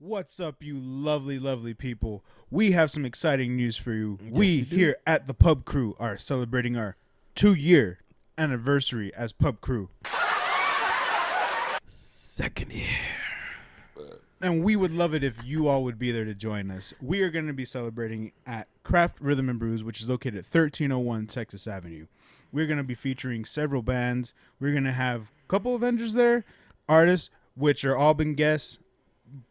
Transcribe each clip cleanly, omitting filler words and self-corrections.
What's up, you lovely, lovely people? We have some exciting news for you. Yes, we we do. here at the Pub Crew are celebrating our 2-year anniversary as Pub Crew. Second year. And we would love it if you all would be there to join us. We are going to be celebrating at Craft Rhythm and Brews, which is located at 1301 Texas Avenue. We're going to be featuring several bands. We're going to have a couple of vendors there, artists, which are all been guests,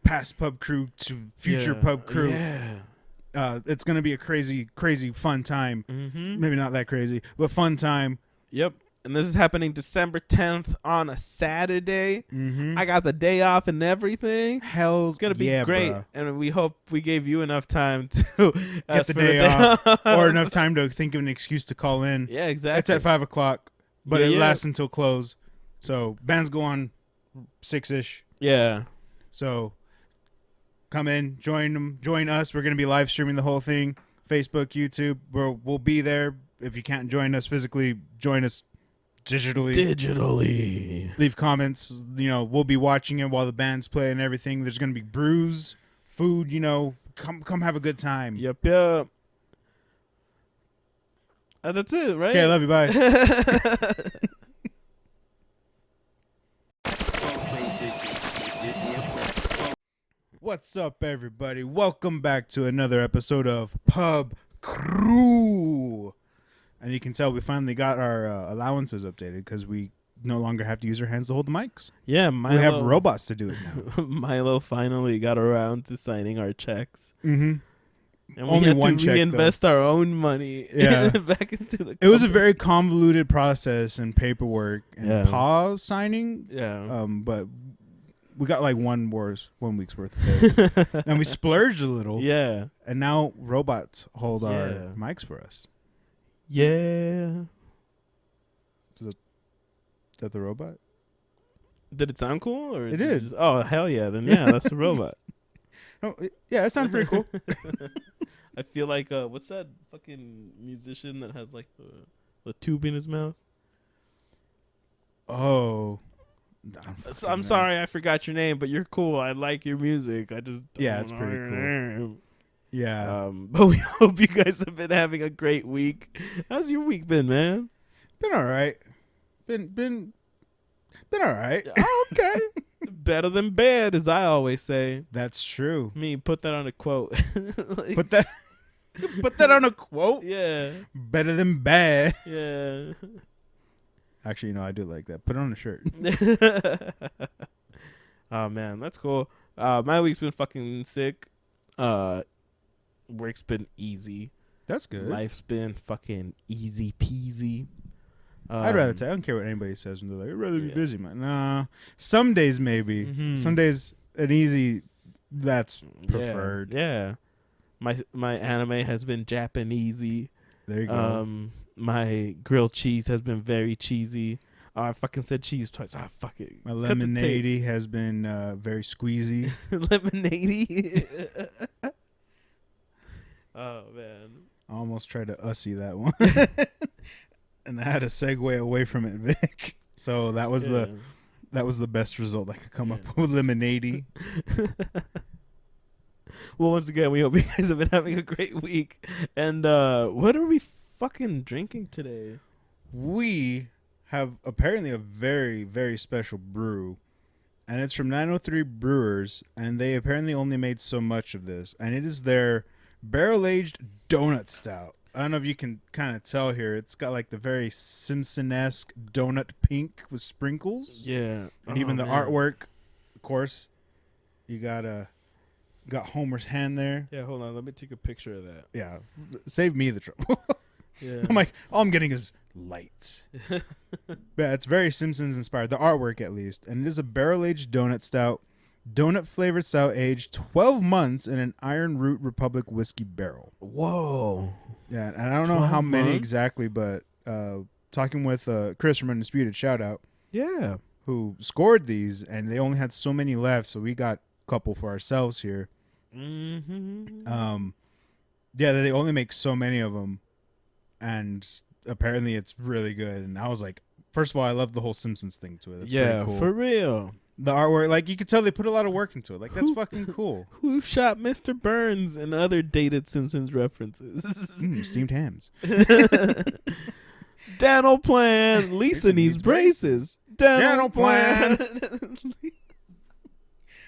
past Pub Crew to future Pub Crew. Yeah. It's going to be a crazy, crazy fun time. Mm-hmm. Maybe not that crazy, but fun time. Yep. And this is happening December 10th on a Saturday. Mm-hmm. I got the day off and everything. Hell's It's going to be yeah, great. bruh. And we hope we gave you enough time to Get the day off or enough time to think of an excuse to call in. Yeah, exactly. It's at 5 o'clock, but Yeah, it yeah. lasts until close. So bands go on 6-ish. Yeah. So come in, join them, join us. We're going to be live streaming the whole thing. Facebook, YouTube. We'll be there. If you can't join us physically, join us digitally. Leave comments. We'll be watching it while the bands play and everything. There's going to be brews, food, come have a good time. Yep. That's it, right? Okay, I love you. Bye. What's up, everybody? Welcome back to another episode of Pub Crew. And you can tell we finally got our allowances updated because we no longer have to use our hands to hold the mics. Yeah, We have robots to do it now. Milo finally got around to signing our checks. Mm-hmm. And Only we had one to check, reinvest our own money Yeah. back into the It was a company. very convoluted process and paperwork and Yeah. paw signing. Yeah. But we got like 1 week's worth of pay. And we splurged a little. Yeah. And now robots hold our Yeah. mics for us. Yeah. Is that the robot? Did it sound cool? Or It you did. just- oh, hell yeah. Then yeah, that's a robot. Oh, yeah, that sounds pretty cool. I feel like, what's that fucking musician that has like the tube in his mouth? Oh. So, I'm sorry I forgot your name, but you're cool. I like your music. I just Yeah, it's pretty cool. Yeah. But we hope you guys have been having a great week. How's your week been, man? Been all right. Been all right. Oh, okay. Better than bad, as I always say. That's true. Me, put that on a quote. Like, Put that on a quote. yeah, Better than bad. yeah. Actually, I do like that. Put it on a shirt. Oh man, that's cool. My week's been fucking sick. Work's been easy. That's good. Life's been fucking easy peasy. I'd rather I don't care what anybody says when they're like, I'd rather be Yeah. busy, man. Nah. Some days maybe. Mhm. Some days an easy that's Yeah, preferred. Yeah. My anime has been Japanesey. There you go. My grilled cheese has been very cheesy. Oh, I fucking said cheese twice. Ah, fuck it. My Cut the tape. lemonade has been very squeezy. Lemonade. Oh man. I almost tried to ussy that one. And I had to segue away from it, Vic. So that was the best result I could come up with, lemonade. Well, once again, we hope you guys have been having a great week. And what are we fucking drinking today? We have apparently a very, very special brew. And it's from 903 Brewers. And they apparently only made so much of this. And it is their barrel-aged donut stout. I don't know if you can kind of tell here. It's got like the very Simpson-esque donut pink with sprinkles. Yeah. And even the artwork, of course. You got Homer's hand there. Yeah, hold on. Let me take a picture of that. Yeah. Save me the trouble. Yeah. I'm like, all I'm getting is lights. Yeah, it's very Simpsons inspired. The artwork, at least. And it is a barrel-aged donut stout. Donut-flavored stout aged 12 months in an Iron Root Republic whiskey barrel. Whoa. Yeah, and I don't know how 12 many months? exactly, but talking with Chris from Undisputed, shout out, Yeah. who scored these, and they only had so many left, so we got a couple for ourselves here. Mm-hmm. Yeah, they only make so many of them, and apparently it's really good. And I was like, first of all, I love the whole Simpsons thing to it. That's Yeah, pretty cool. for real. The artwork, like you could tell they put a lot of work into it. Like that's fucking cool. Who shot Mr. Burns and other dated Simpsons references? Steamed hams. Dental plan. Lisa needs braces. Dental plan.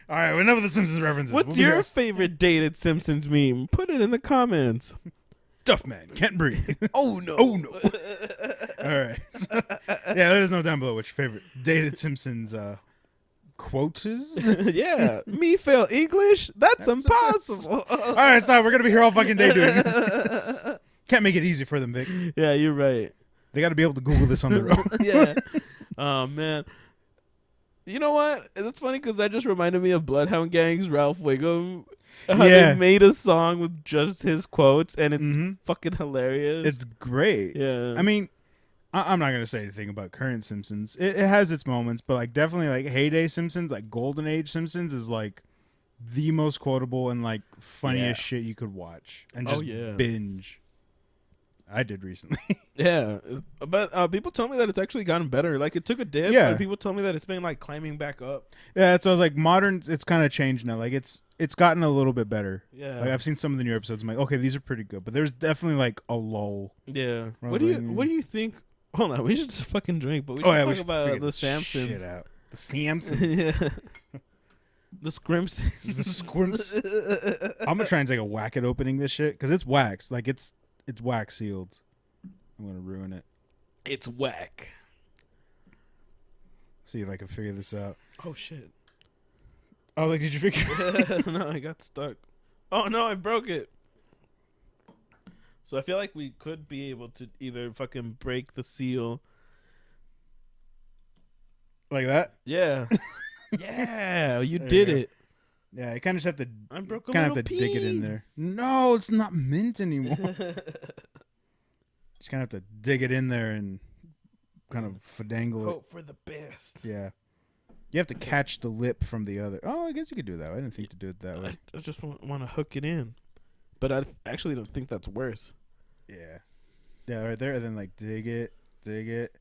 All right, enough of the Simpsons references. What's your favorite dated Simpsons meme? Put it in the comments. Duffman can't breathe. Oh no. Oh no. All right. Yeah, let us know down below what your favorite dated Simpsons quote is. Yeah. Me fail English? That's impossible. All right, stop. We're gonna be here all fucking day doing this. Can't make it easy for them, Vic. Yeah, you're right. They got to be able to Google this on their own. Yeah. Oh man. You know what? That's funny because that just reminded me of Bloodhound Gang's Ralph Wiggum. How Yeah. they made a song with just his quotes, and it's fucking hilarious. It's great. Yeah. I mean, I'm not gonna say anything about current Simpsons. It has its moments, but like definitely like heyday Simpsons, like golden age Simpsons, is like the most quotable and like funniest shit you could watch and just binge. I did recently. Yeah, but people tell me that it's actually gotten better. Like it took a dip, but people tell me that it's been like climbing back up. Yeah, so I was like, modern. It's kind of changed now. Like it's gotten a little bit better. Yeah, like I've seen some of the new episodes. I'm like, okay, these are pretty good, but there's definitely like a lull. Yeah. What do you think? Hold on, we should just fucking drink. But we should talk about the Samsons. Shit out. The Samsons. Yeah. The Scrimps. The Scrimps. I'm gonna try and take a whack at opening this shit because it's wax. Like it's wax sealed. I'm gonna ruin it. It's whack. See if I can figure this out. Oh shit. Oh, like did you figure it? No, I got stuck. Oh no, I broke it. So I feel like we could be able to either fucking break the seal. Like that? Yeah. Yeah, you did it. Yeah, you kind of just have to. I broke a kind of little have to dig it in there. No, it's not mint anymore. Just kind of have to dig it in there and kind of finagle it. Hope for the best. Yeah. You have to catch the lip from the other. Oh, I guess you could do that. I didn't think to do it that way. I just want to hook it in. But I actually don't think that's worse. Yeah. Yeah, right there. And then, like, dig it. Dig it.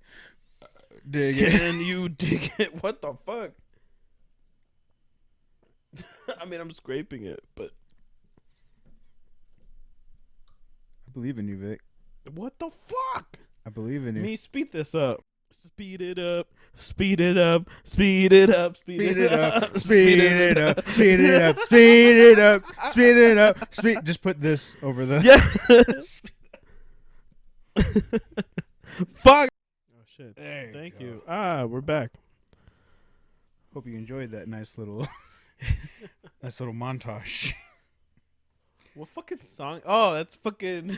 Can you dig it? What the fuck? I mean, I'm scraping it, but... I believe in you, Vic. What the fuck? I believe in you. Me, speed this up. Speed it up. Speed it up. Speed it up. Speed it up. Speed it up. Speed it up. Speed it up. Speed it up. Speed. Just put this over the. Yeah. Fuck. Oh shit. Thank you. Ah, we're back. Hope you enjoyed that nice little montage. What fucking song? Oh, that's fucking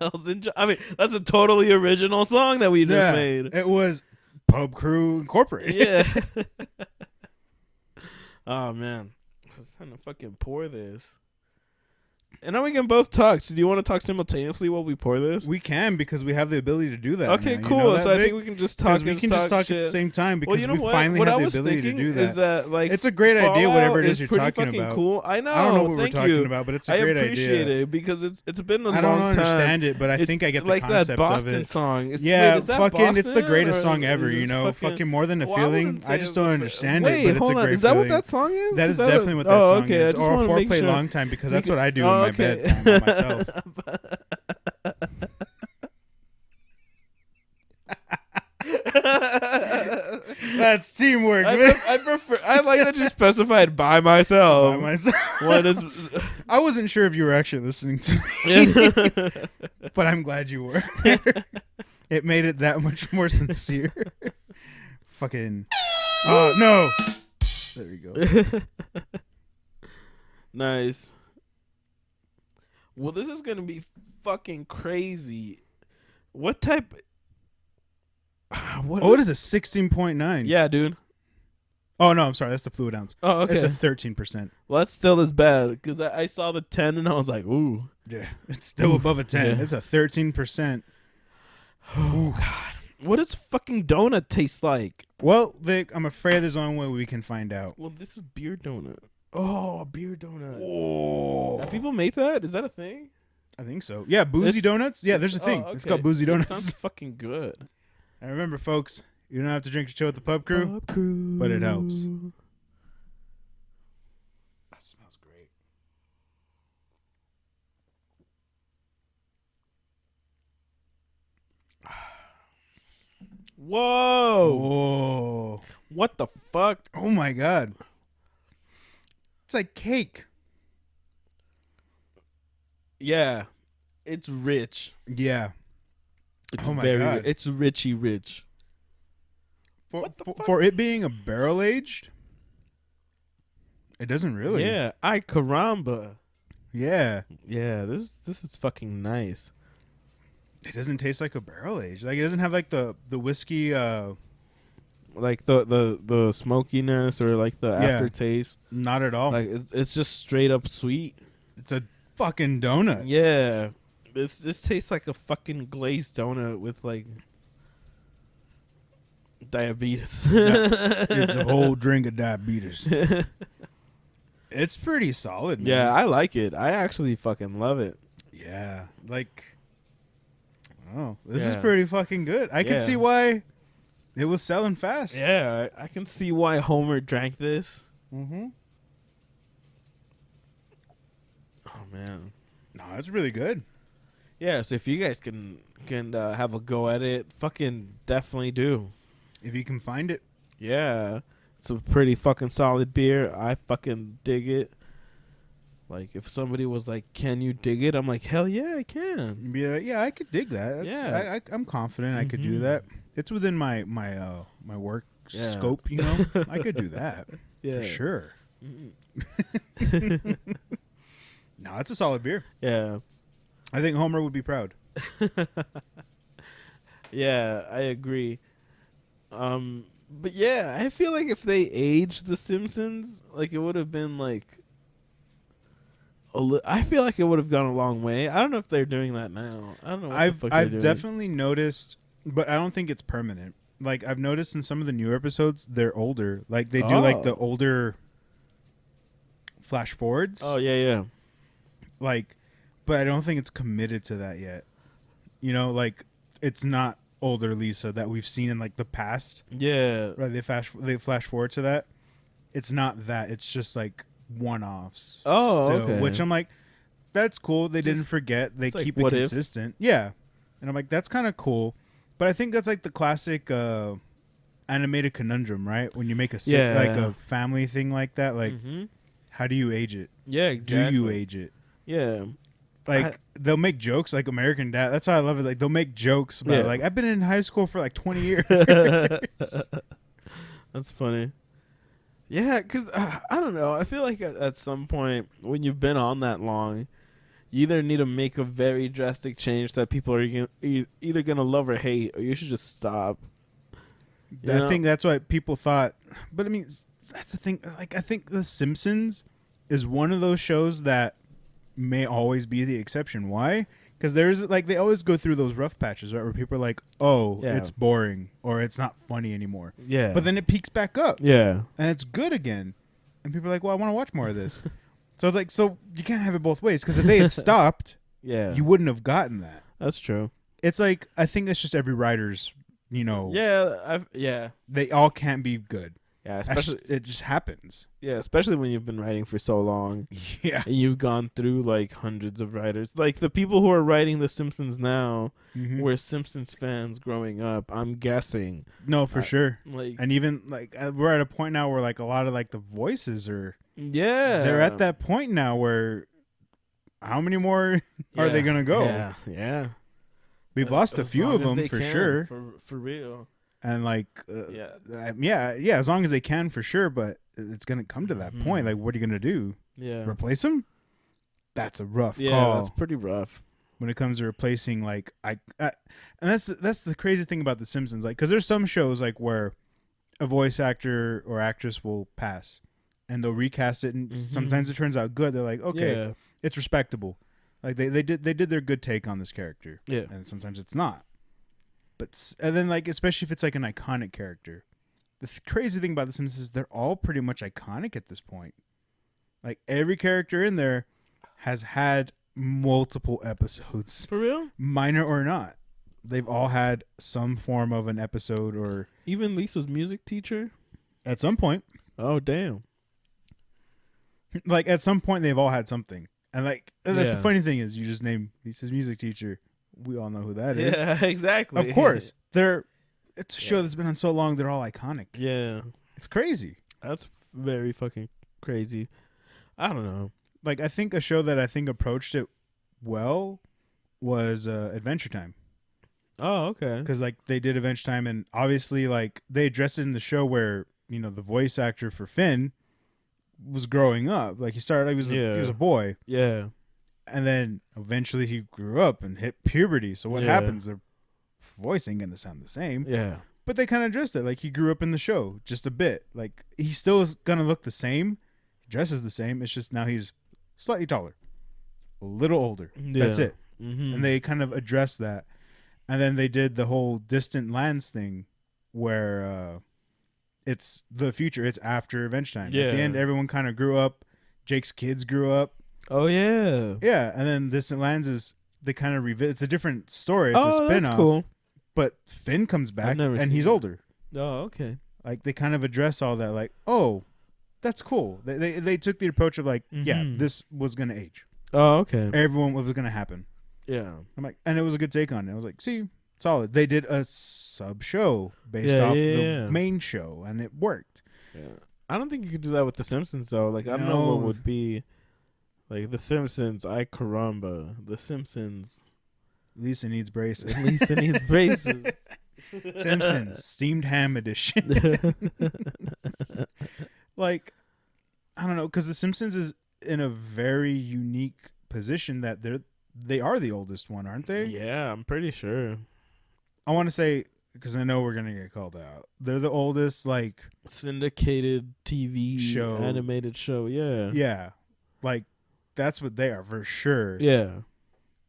Elton John. I mean, that's a totally original song that we just made. It was Pub Crew Incorporated. Yeah. Oh man, I was trying to fucking pour this. And now we can both talk. So do you want to talk simultaneously while we pour this? We can because we have the ability to do that. Okay, now. cool. You know that, so I Vic? think we can just talk. We can just talk shit at the same time because well, you know we finally what have I the was ability to do that. Is that, like, it's a great idea, whatever it is you're pretty talking fucking about. Cool. I know. I don't know what Thank we're talking you. about, but it's a great idea. I appreciate it because it's been a long time. I don't understand it, but I think I get the like concept that Boston of it. song. Yeah, wait, is that fucking, it's the Boston, greatest or song ever. is You this know, fucking more than a feeling. I just don't understand it, but it's a great is that feeling. what that song is? That is definitely what that song is. Or a make foreplay sure. long time because that's what I do in my bed by myself. That's teamwork. I prefer. I like that you specified by myself. By myself. What is? I wasn't sure if you were actually listening to me, but I'm glad you were. It made it that much more sincere. Fucking. Oh no. There we go. Nice. Well, this is gonna be fucking crazy. What type? What is a 16.9? Yeah, dude. Oh no, I'm sorry. That's the fluid ounce. Oh, okay. It's a 13%. Well, that's still as bad because I saw the 10 and I was like, ooh. Yeah, it's still above a 10. Yeah. It's a 13%. Oh God. What does fucking donut taste like? Well, Vic, I'm afraid there's only one way we can find out. Well, this is beer donut. Oh, a beer donut. Oh, Have people make that? Is that a thing? I think so. Yeah, boozy donuts. Yeah, there's a thing. Oh, okay. It's called boozy donuts. It sounds fucking good. And remember, folks, You don't have to drink to chill with the pub crew, but it helps. That smells great. Whoa! Whoa! What the fuck? Oh my god! It's like cake. Yeah, it's rich. Yeah. It's Oh my very. God. It's richy rich. For it being a barrel aged, it doesn't really. Yeah, caramba. Yeah. Yeah, this is fucking nice. It doesn't taste like a barrel aged. Like it doesn't have like the whiskey. Like the smokiness or like the aftertaste. Not at all. Like it's just straight up sweet. It's a fucking donut. Yeah, this tastes like a fucking glazed donut with like diabetes. It's a whole drink of diabetes. It's pretty solid, man. Yeah, I like it. I actually fucking love it. Yeah. Like, oh, this is Yeah. pretty fucking good. I can see why it was selling fast. Yeah, I can see why Homer drank this. Mm-hmm. Oh man. No, it's really good. Yeah, so if you guys can have a go at it, fucking definitely do. If you can find it. Yeah. It's a pretty fucking solid beer. I fucking dig it. Like, if somebody was like, can you dig it? I'm like, hell yeah, I can. You'd be like, yeah, I could dig that. Yeah. I'm confident I could do Mhm. that. It's within my work scope, you know? I could do that. Yeah. For sure. Mhm. No, it's a solid beer. Yeah. I think Homer would be proud. Yeah, I agree. But yeah, I feel like if they aged The Simpsons, like it would have been like I feel like it would have gone a long way. I don't know if they're doing that now. I don't know. What the fuck they're I've doing. definitely noticed, but I don't think it's permanent. Like I've noticed in some of the new episodes, they're older. Like they do like the Oh. older flash forwards. Oh yeah. Like, but I don't think it's committed to that yet. You know, like it's not older Lisa that we've seen in like the past. Yeah. Right? They flash forward to that. It's not that. It's just like one-offs. Oh, still, okay. Which I'm like, that's cool. They didn't Just- forget. They it's like keep it what ifs. consistent. Yeah, and I'm like, that's kind of cool. But I think that's like the classic animated conundrum, right? When you make a Yeah. like a family thing like that, like Mhm. how do you age it? Yeah, exactly. Do you age it? Yeah. Like they'll make jokes like American Dad. That's how I love it. Like they'll make jokes about like I've been in high school for like 20 years. That's funny. Yeah, because I don't know. I feel like at some point when you've been on that long, you either need to make a very drastic change that people are either going to love or hate, or you should just stop. I think that's what people thought. But I mean, that's the thing. Like I think The Simpsons is one of those shows that may always be the exception. Why? Because there's like they always go through those rough patches, right? Where people are like, "Oh, Yeah. it's boring," or "It's not funny anymore." Yeah. But then it peaks back up, Yeah. and it's good again, and people are like, "Well, I want to watch more of this." So it's like, so you can't have it both ways. Because if they had stopped, Yeah. you wouldn't have gotten that. That's true. It's like I think that's just every writer's, Yeah. they all can't be good. Yeah. Especially, it just happens. Especially when you've been writing for so long. Yeah. And you've gone through like hundreds of writers. Like the people who are writing The Simpsons now Mhm. were Simpsons fans growing up, I'm guessing. No, for sure. Like And even like we're at a point now where like a lot of like the voices are they're at that point now where how many more are they gonna go? Yeah. We've lost a As few long of as them they for can, sure. For real. And like as long as they can for sure, but it's gonna come to that point. Like what are you gonna do? Yeah. Replace them? That's a rough Yeah, call. that's pretty rough. When it comes to replacing like and that's the crazy thing about The Simpsons, like because there's some shows like where a voice actor or actress will pass and they'll recast it, and sometimes it turns out good. They're like, okay, it's respectable. Like they did their good take on this character. Yeah. And sometimes it's not. But and then like especially if it's like an iconic character, the crazy thing about The Simpsons is they're all pretty much iconic at this point. Like every character in there has had multiple episodes, For real? minor or not. they've all had some form of an episode, or Even Lisa's music teacher. at some point, Oh damn. like at some point, they've all had something. And like that's the Yeah. funny thing is, you just name Lisa's music teacher. We all know who that is. Yeah, exactly. Of course, it's a show Yeah. that's been on so long. They're all iconic. Yeah, It's crazy. that's very fucking crazy. I don't know. Like I think a show that I think approached it well was Adventure Time, Oh, okay. because like they did Adventure Time, and obviously like they addressed it in the show where the voice actor for Finn was growing up. Like he started, he was Yeah. a boy, Yeah. and then eventually he grew up and hit puberty. So what Yeah. happens? Their voice ain't gonna sound the same. Yeah. But they kind of addressed it. Like he grew up in the show just a bit. Like he still is gonna look the same, dresses the same. It's just now he's slightly taller, a little older. That's Yeah. it. Mm-hmm. And they kind of addressed that. And then they did the whole distant lands thing, where it's the future. It's after Adventure Time. At the Yeah. end, everyone kind of grew up. Jake's kids grew up. Oh yeah. Yeah, and then Distant Lands is they kind of revisit. It's a different story. It's a Oh, spin-off. that's cool. But Finn comes back never and seen he's that. older. Oh, okay. Like they kind of address all that. Like, oh, that's cool. They took the approach of like, yeah, Mhm. this was gonna age. Oh, okay. Everyone was gonna happen. Yeah. I'm like, and it was a good take on it. I was like, see, solid. They did a sub show based Yeah, off yeah, the yeah. main show, and it worked. Yeah. I don't think you could do that with The Simpsons though. Like I don't know what No. would be like The Simpsons. I caramba. The Simpsons. Lisa needs braces. Lisa needs braces. Simpsons steamed ham edition. Like, I don't know, because the Simpsons is in a very unique position that they are the oldest one, aren't they? Yeah, I'm pretty sure. I want to say, because I know we're gonna get called out. They're the oldest, like, Syndicated TV Show. animated show. Yeah. yeah, like that's what they are for sure. Yeah.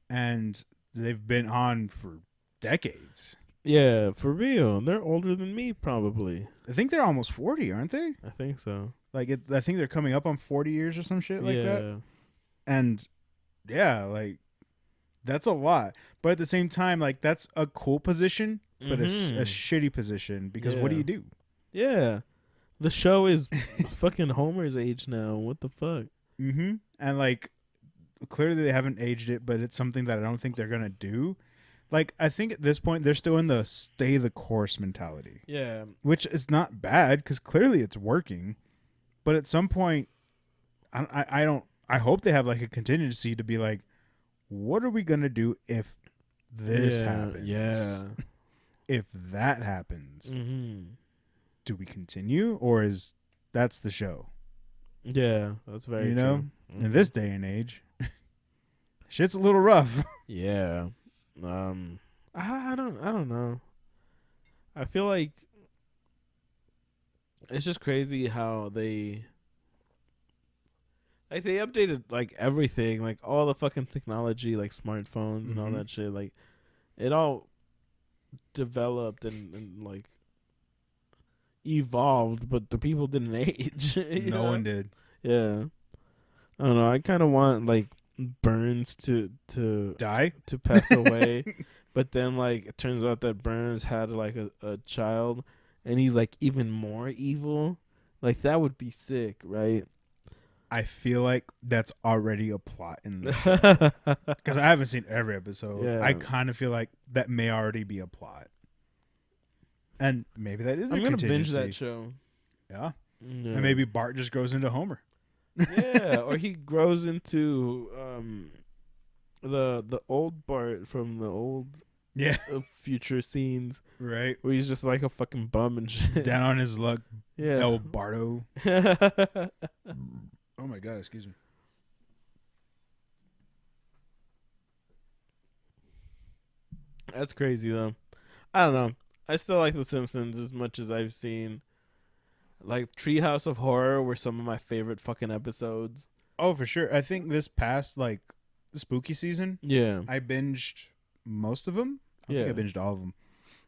And they've been on for decades. Yeah, for real. They're older than me probably. I think they're almost 40, aren't they? I think so. Like, I think they're coming up on 40 years or some shit like yeah. that. And yeah, like that's a lot. But at the same time, like that's a cool position, but a Mhm. shitty position, because what do Yeah. you do? Yeah. The show is fucking Homer's age now. What the fuck? Mm-hmm. And like clearly they haven't aged it, but it's something that I don't think they're gonna do. Like I think at this point they're still in the stay the course mentality, Yeah. which is not bad because clearly it's working. But at some point, I hope they have like a contingency to be like, what are we gonna do if this happens? Yeah. If that happens, Mm-hmm. do we continue, or is that's the show? Yeah, that's very You true. know, Mhm. in this day and age, shit's a little rough. Yeah. I don't know. I feel like it's just crazy how they updated like everything, like all the fucking technology, like smartphones and all Mhm. that shit. Like it all developed and like evolved, but the people didn't age. you No know? one did. Yeah. I don't know. I kind of want like Burns to Die. pass away, but then like it turns out that Burns had like a child, and he's like even more evil. Like that would be sick, right? I feel like that's already a plot in the because I haven't seen every episode. Yeah. I kind of feel like that may already be a plot, and maybe that is. I'm a gonna binge contingency. that show. Yeah. Yeah. And maybe Bart just grows into Homer. Yeah, or he grows into the old Bart from the old Yeah. future scenes Right. where he's just like a fucking bum and shit. Down on his luck. Yeah. El Bardo. Oh my god! Excuse me. That's crazy though. I don't know. I still like The Simpsons as much as I've seen. Like Treehouse of Horror were some of my favorite fucking episodes. Oh, for sure. I think this past like spooky season, Yeah. I binged most of them. I Yeah. think I binged all of them.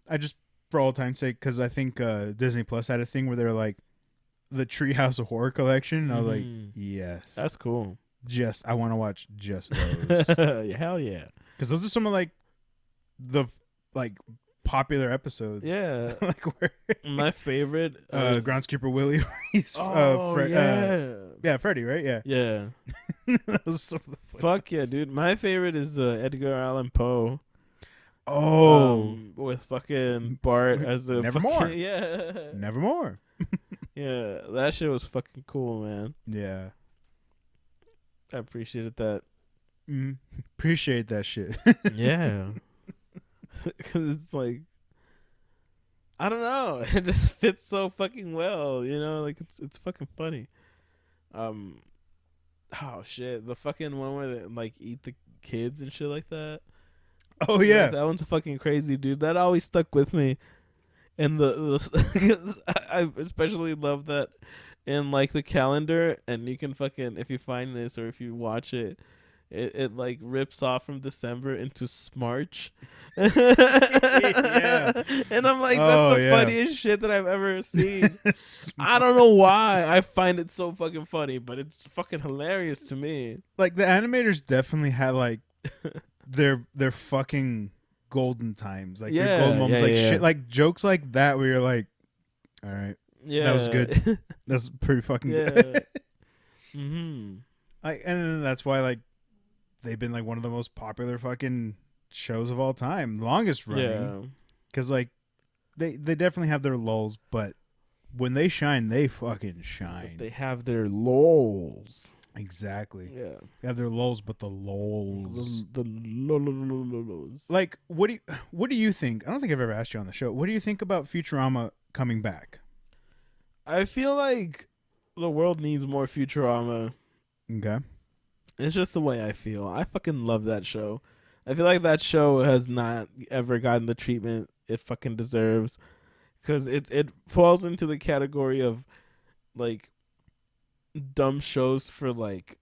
I just, for all time's sake, because I think Disney Plus had a thing where they were like the Treehouse of Horror collection, and I was like, Mhm. yes, That's cool. just I want to watch just those Yeah, hell yeah. because those are some of like the like popular episodes. Yeah. Like where My favorite is... Groundskeeper Willie. He's yeah, Freddy, right? Yeah. Yeah. That was some of the Fuck yeah, dude. My favorite is Edgar Allan Poe. With fucking Bart as a Nevermore. Yeah. Nevermore. Yeah, that shit was fucking cool, man. Yeah. I appreciated that. Appreciate that shit. Yeah. Because it's like, I don't know. It just fits so fucking well, you know? Like, it's fucking funny. Oh, shit. The fucking one where they, like, eat the kids and shit like that. Oh, yeah. Like, that one's fucking crazy, dude. That always stuck with me. And I especially love that in, like, the calendar. And you can fucking, if you find this or if you watch it, it like rips off from December into Smarch. Yeah. And I'm like, that's the funniest shit that I've ever seen. I don't know why I find it so fucking funny, but it's fucking hilarious to me. Like, the animators definitely had, like, their fucking golden times. Like, their golden moments. Shit, like, jokes like that where you're like, all right. Yeah. That was good. That's pretty fucking good. Mm-hmm. Like, and then that's why, like, they've been like one of the most popular fucking shows of all time, longest running. Yeah, because like they definitely have their lulls, but when they shine, they fucking shine. But they have their lulls. Exactly. Yeah, they have their lulls, but the lulls. The lulls. Like, what do you think? I don't think I've ever asked you on the show. What do you think about Futurama coming back? I feel like the world needs more Futurama. Okay. It's just the way I feel. I fucking love that show. I feel like that show has not ever gotten the treatment it fucking deserves, because it falls into the category of like dumb shows for like,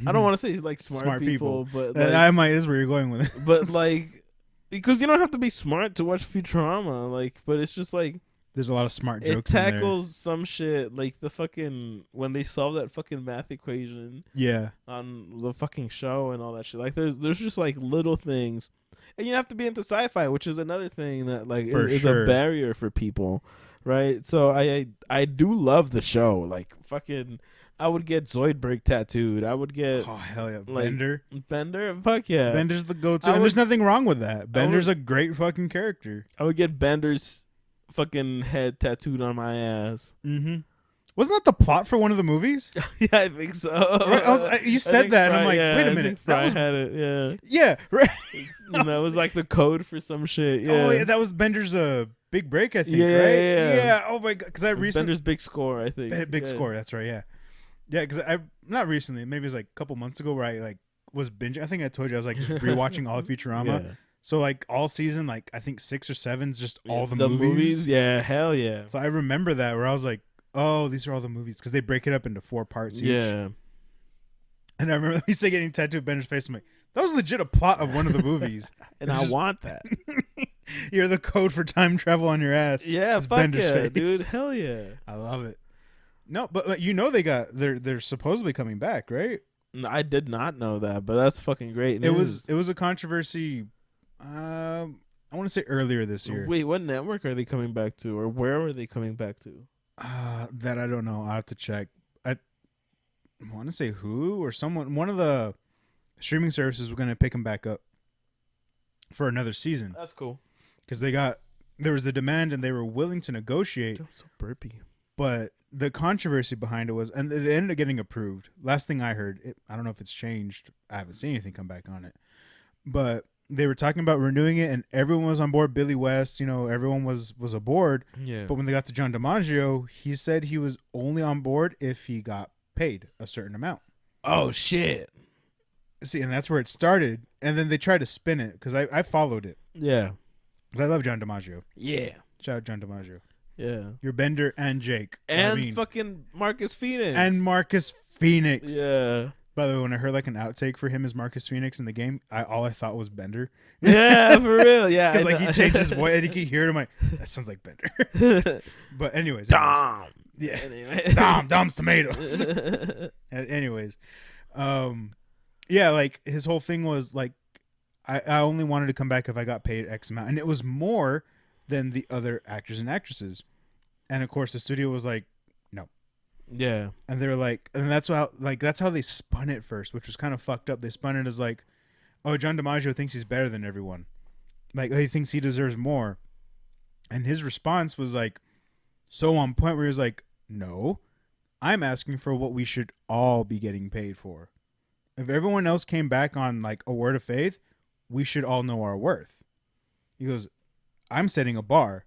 I don't want to say like smart people, but like, I might is where you're going with it. But like, because you don't have to be smart to watch Futurama, like, but it's just like, there's a lot of smart jokes. It tackles some shit, like the fucking when they solve that fucking math equation. Yeah. On the fucking show and all that shit. Like there's just like little things, and you have to be into sci-fi, which is another thing that like is a barrier for people, right? So I do love the show. Like fucking, I would get Zoidberg tattooed. I would get hell yeah, like, Bender. Fuck yeah, Bender's the go-to, and there's nothing wrong with that. Bender's a great fucking character. I would get Bender's fucking head tattooed on my ass. Mm-hmm. Wasn't that the plot for one of the movies? Yeah, I think so. Right? You said that, and I'm like, wait a minute. Fry had it, yeah. Yeah, right. That was like the code for some shit. Yeah. Oh, yeah, that was Bender's big break, I think, right? Yeah. Oh my god, because I recently Bender's big score, I think. Big score. That's right. Yeah, yeah. Because I not recently, maybe it was like a couple months ago, where I like was binging. I think I told you I was like just rewatching all of Futurama. Yeah. So like all season, like I think 6 or 7's just all the movies. Yeah, hell yeah. So I remember that where I was like, oh, these are all the movies, because they break it up into 4 parts each. Yeah. And I remember he said getting tattooed Bender's face. I'm like, that was legit a plot of one of the movies. And I want that. You're the code for time travel on your ass. Yeah, fuck Bender's face. Dude. Hell yeah. I love it. No, but like, they're supposedly coming back, right? No, I did not know that, but that's fucking great news. It was a controversy. I want to say earlier this year. Wait, what network are they coming back to, or where are they coming back to? That I don't know. I have to check. I want to say Hulu or one of the streaming services was going to pick them back up for another season. That's cool. Because there was the demand and they were willing to negotiate. I'm so burpy. But the controversy behind it was, and they ended up getting approved. Last thing I heard, I don't know if it's changed. I haven't seen anything come back on it. But they were talking about renewing it, and everyone was on board. Billy West, everyone was aboard. Yeah. But when they got to John DiMaggio, he said he was only on board if he got paid a certain amount. Oh, shit. See, and that's where it started. And then they tried to spin it, because I followed it. Yeah. Because I love John DiMaggio. Yeah. Shout out John DiMaggio. Yeah. You're Bender and Jake. And fucking Marcus Phoenix. And Marcus Phoenix. Yeah. By the way, when I heard like an outtake for him as Marcus Phoenix in the game, all I thought was Bender. Yeah, for real. Yeah. Because like he changed his voice and you could hear it. I'm like, that sounds like Bender. But anyways. Dom. Yeah. Anyway. Dom's tomatoes. Anyways. Yeah, like his whole thing was like, I only wanted to come back if I got paid X amount, and it was more than the other actors and actresses. And of course, the studio was like, no. Yeah. And they were like, and that's how they spun it first, which was kind of fucked up. They spun it as like, oh, John DiMaggio thinks he's better than everyone, like he thinks he deserves more. And his response was like, so on point where he was like, no, I'm asking for what we should all be getting paid for. If everyone else came back on like a word of faith, we should all know our worth. He goes, I'm setting a bar.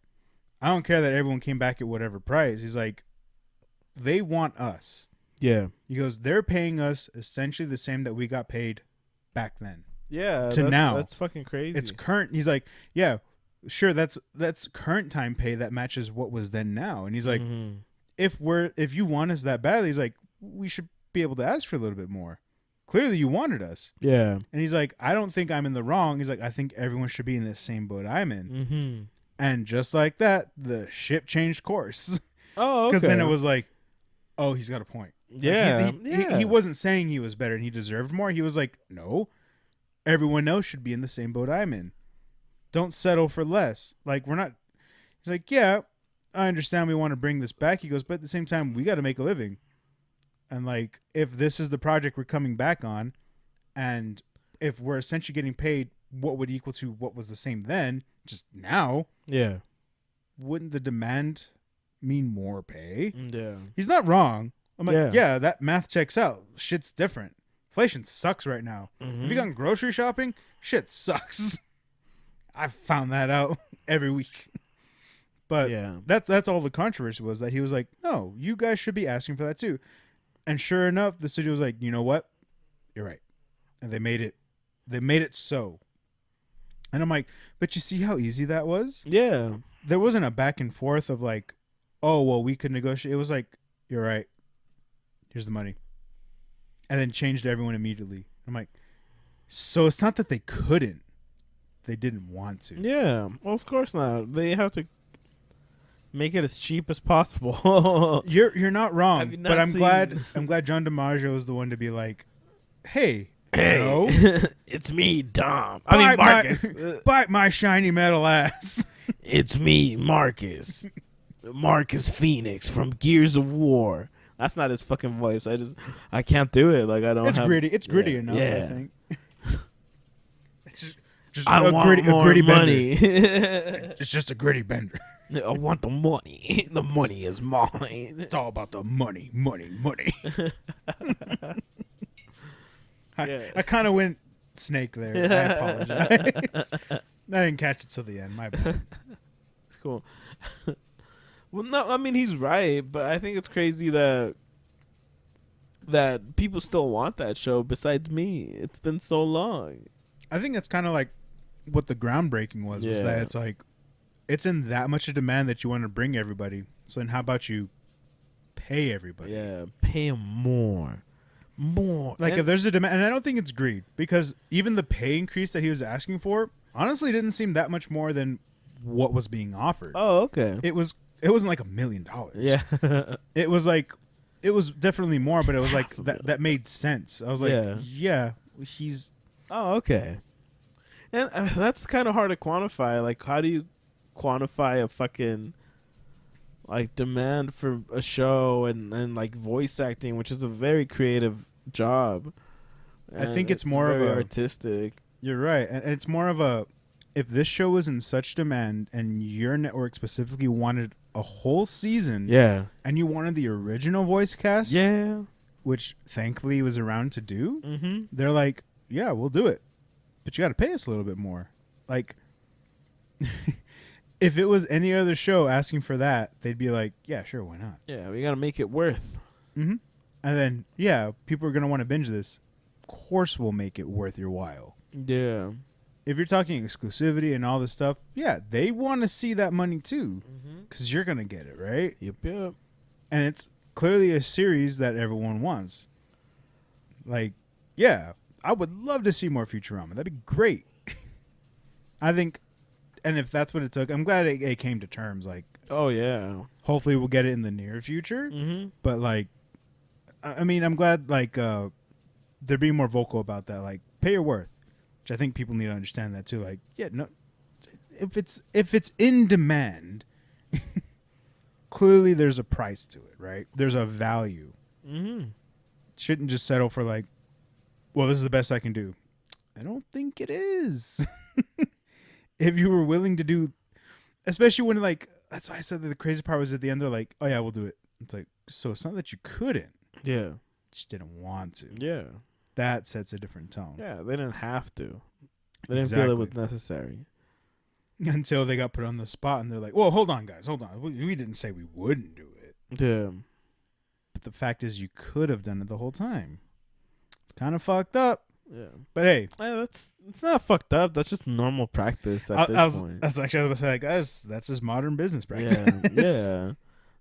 I don't care that everyone came back at whatever price. He's like, they want us. Yeah. He goes, they're paying us essentially the same that we got paid back then. Yeah. To now. That's fucking crazy. It's current. He's like, yeah, sure. That's current time pay that matches what was then now. And he's like, if you want us that badly, he's like, we should be able to ask for a little bit more. Clearly you wanted us. Yeah. And he's like, I don't think I'm in the wrong. He's like, I think everyone should be in the same boat I'm in. Mm-hmm. And just like that, the ship changed course. Oh, okay. Because then it was like, oh, he's got a point. Yeah. Like he wasn't saying he was better and he deserved more. He was like, no, everyone else should be in the same boat I'm in. Don't settle for less. Like, we're not. He's like, yeah, I understand we want to bring this back. He goes, but at the same time, we got to make a living. And like, if this is the project we're coming back on, and if we're essentially getting paid what would equal to what was the same then, just now, Yeah. wouldn't the demand mean more pay? Yeah. He's not wrong. I'm like, yeah, that math checks out. Shit's different. Inflation sucks right now. Mm-hmm. Have you gone grocery shopping? Shit sucks. I've found that out every week. But yeah. that's all the controversy was, that he was like, no, you guys should be asking for that too. And sure enough, the studio was like, you know what? You're right. And they made it so. And I'm like, but you see how easy that was? Yeah. There wasn't a back and forth of like, oh, well, we could negotiate. It was like, you're right. Here's the money. And then changed everyone immediately. I'm like, so it's not that they couldn't. They didn't want to. Yeah. Well, of course not. They have to make it as cheap as possible. You're not wrong. Have you not But I'm seen- glad John DiMaggio is the one to be like, hey, Hey, no, it's me, Dom. Bite Marcus. bite my shiny metal ass. It's me, Marcus. Marcus Phoenix from Gears of War. That's not his fucking voice. I can't do it. Like, I don't. It's gritty. It's gritty Yeah, enough. yeah. I think. It's just I a want gritty, more a gritty money. bender. It's just a gritty bender. I want the money. The money is mine. It's all about the money, money, money. I kind of went snake there. I apologize. I didn't catch it till the end. My bad. It's cool. Well, no, I mean, he's right, but I think it's crazy that people still want that show besides me. It's been so long. I think that's kind of like what the groundbreaking was Yeah. that it's like, it's in that much of demand that you want to bring everybody. So then how about you pay everybody? Yeah, pay him more. Like, And- if there's a demand, and I don't think it's greed, because even the pay increase that he was asking for, honestly, didn't seem that much more than what was being offered. Oh, okay. It wasn't like $1 million. Yeah. It was like, it was definitely more, but it was like that made sense. I was like, yeah, he's. Oh, okay. And that's kind of hard to quantify. Like, how do you quantify a fucking like demand for a show and like voice acting, which is a very creative job? I And think it's more very of a artistic. You're right, and it's more of a, if this show was in such demand and your network specifically wanted a whole season, Yeah. and you wanted the original voice cast, Yeah. which thankfully was around to do, Mm-hmm. they're like, yeah, we'll do it, but you got to pay us a little bit more. Like, if it was any other show asking for that, they'd be like, yeah, sure, why not? Yeah, we gotta make it worth. Mm-hmm. And then, yeah, people are gonna want to binge this. Of course, we'll make it worth your while. Yeah. If you're talking exclusivity and all this stuff, yeah, they want to see that money too, because you're gonna get it, right? Yep. Yep. And it's clearly a series that everyone wants. Like, yeah, I would love to see more Futurama. That'd be great. I think, and if that's what it took, I'm glad it came to terms. Like, Oh yeah. hopefully we'll get it in the near future. Mm-hmm. But like, I mean, I'm glad like they're being more vocal about that. Like, pay your worth. which I think people need to understand that too. Like, yeah, no, if it's in demand, clearly there's a price to it, right? There's a value. Mm-hmm. Shouldn't just settle for like, well, this is the best I can do. I don't think it is. If you were willing to do, especially when like, that's why I said that the crazy part was at the end. They're like, oh yeah, we'll do it. It's like, so it's not that you couldn't, Yeah. you just didn't want to. Yeah. That sets a different tone. Yeah. They didn't have to. They didn't Exactly. feel it was necessary. Until they got put on the spot and they're like, well, hold on, guys, hold on. We didn't say we wouldn't do it. Yeah. But the fact is, you could have done it the whole time. It's kind of fucked up. Yeah. But hey, It's not fucked up. That's just normal practice at this point. that's actually, I was going to say, like, that's just modern business practice. Yeah.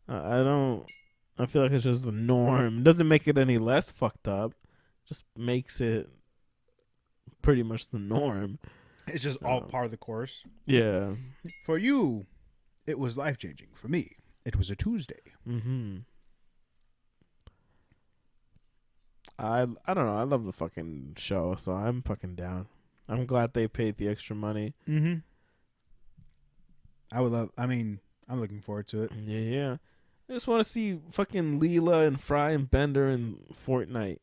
I feel like it's just the norm. It doesn't make it any less fucked up. Just makes it pretty much the norm. It's just all part of the course. Yeah. For you, it was life-changing. For me, it was a Tuesday. Mm-hmm. I don't know. I love the fucking show, so I'm fucking down. I'm glad they paid the extra money. Mm-hmm. I'm looking forward to it. Yeah. I just want to see fucking Leela and Fry and Bender in Fortnite.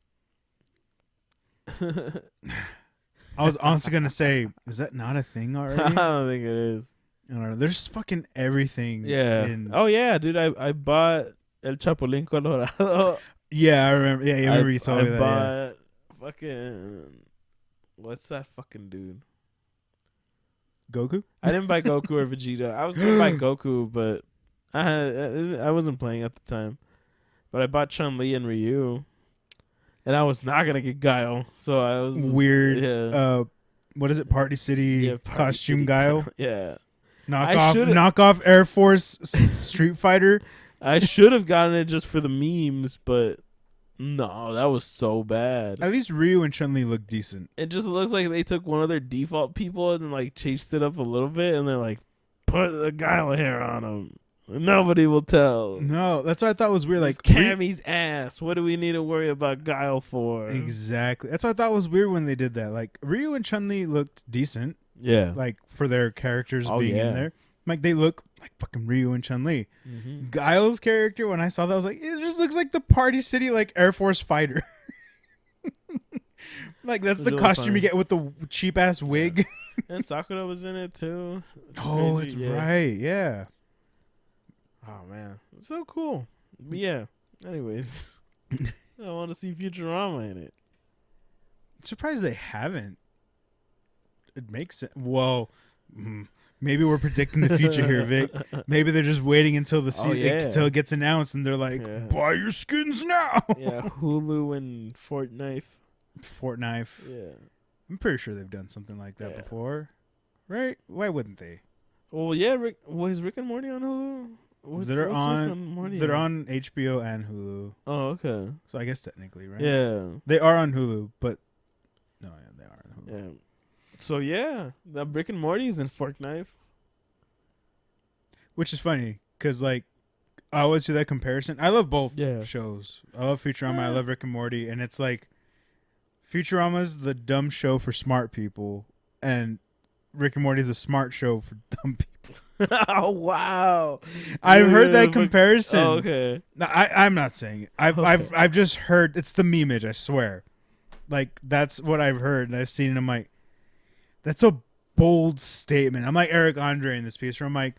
I was honestly going to say, is that not a thing already? I don't think it is. I don't know. There's fucking everything. Yeah. Oh yeah, dude. I bought El Chapulín Colorado. Yeah, I remember. Yeah, you remember you told me that. I bought fucking. What's that fucking dude? Goku? I didn't buy Goku or Vegeta. I was gonna buy Goku, but I wasn't playing at the time. But I bought Chun-Li and Ryu, and I was not gonna get Guile. So I was weird. Yeah. What is it? Party City Party costume City Guile. Yeah. Knockoff Air Force Street Fighter. I should have gotten it just for the memes, but no, that was so bad. At least Ryu and Chun-Li look decent. It just looks like they took one of their default people and like chased it up a little bit, and they're like, put the Guile hair on him. Nobody will tell. No, that's what I thought was weird. Like Cammy's ass. What do we need to worry about Guile for? Exactly. That's what I thought was weird when they did that. Like Ryu and Chun-Li looked decent. Yeah. Like for their characters being in there. Like they look like fucking Ryu and Chun-Li. Mm-hmm. Guile's character, when I saw that, I was like, it just looks like the Party City like Air Force fighter. Like that's the costume you get with the cheap ass wig. And Sakura was in it too. It's right. Yeah. Oh man, it's so cool. But yeah. Anyways, I want to see Futurama in it. Surprised they haven't. It makes sense. Well, maybe we're predicting the future here, Vic. Maybe they're just waiting until until it gets announced, and they're like, "Buy your skins now." Yeah, Hulu and Fortnite. Yeah, I'm pretty sure they've done something like that before, right? Why wouldn't they? Well, yeah. Was Rick and Morty on Hulu? They're on HBO and Hulu. Oh, okay. So I guess technically, right? Yeah, they are on Hulu, but no, yeah, they are on Hulu. Yeah. So yeah, the Rick and Morty's in Fortnite. Which is funny because like I always see that comparison. I love both shows. I love Futurama. I love Rick and Morty, and it's like Futurama's the dumb show for smart people, and Rick and Morty's a smart show for dumb people. Oh wow! I've heard that comparison. Oh, okay. No, I'm not saying it. I've just heard it's the memeage. I swear, like that's what I've heard, and I've seen it. I'm like, that's a bold statement. I'm like Eric Andre in this piece, where I'm like,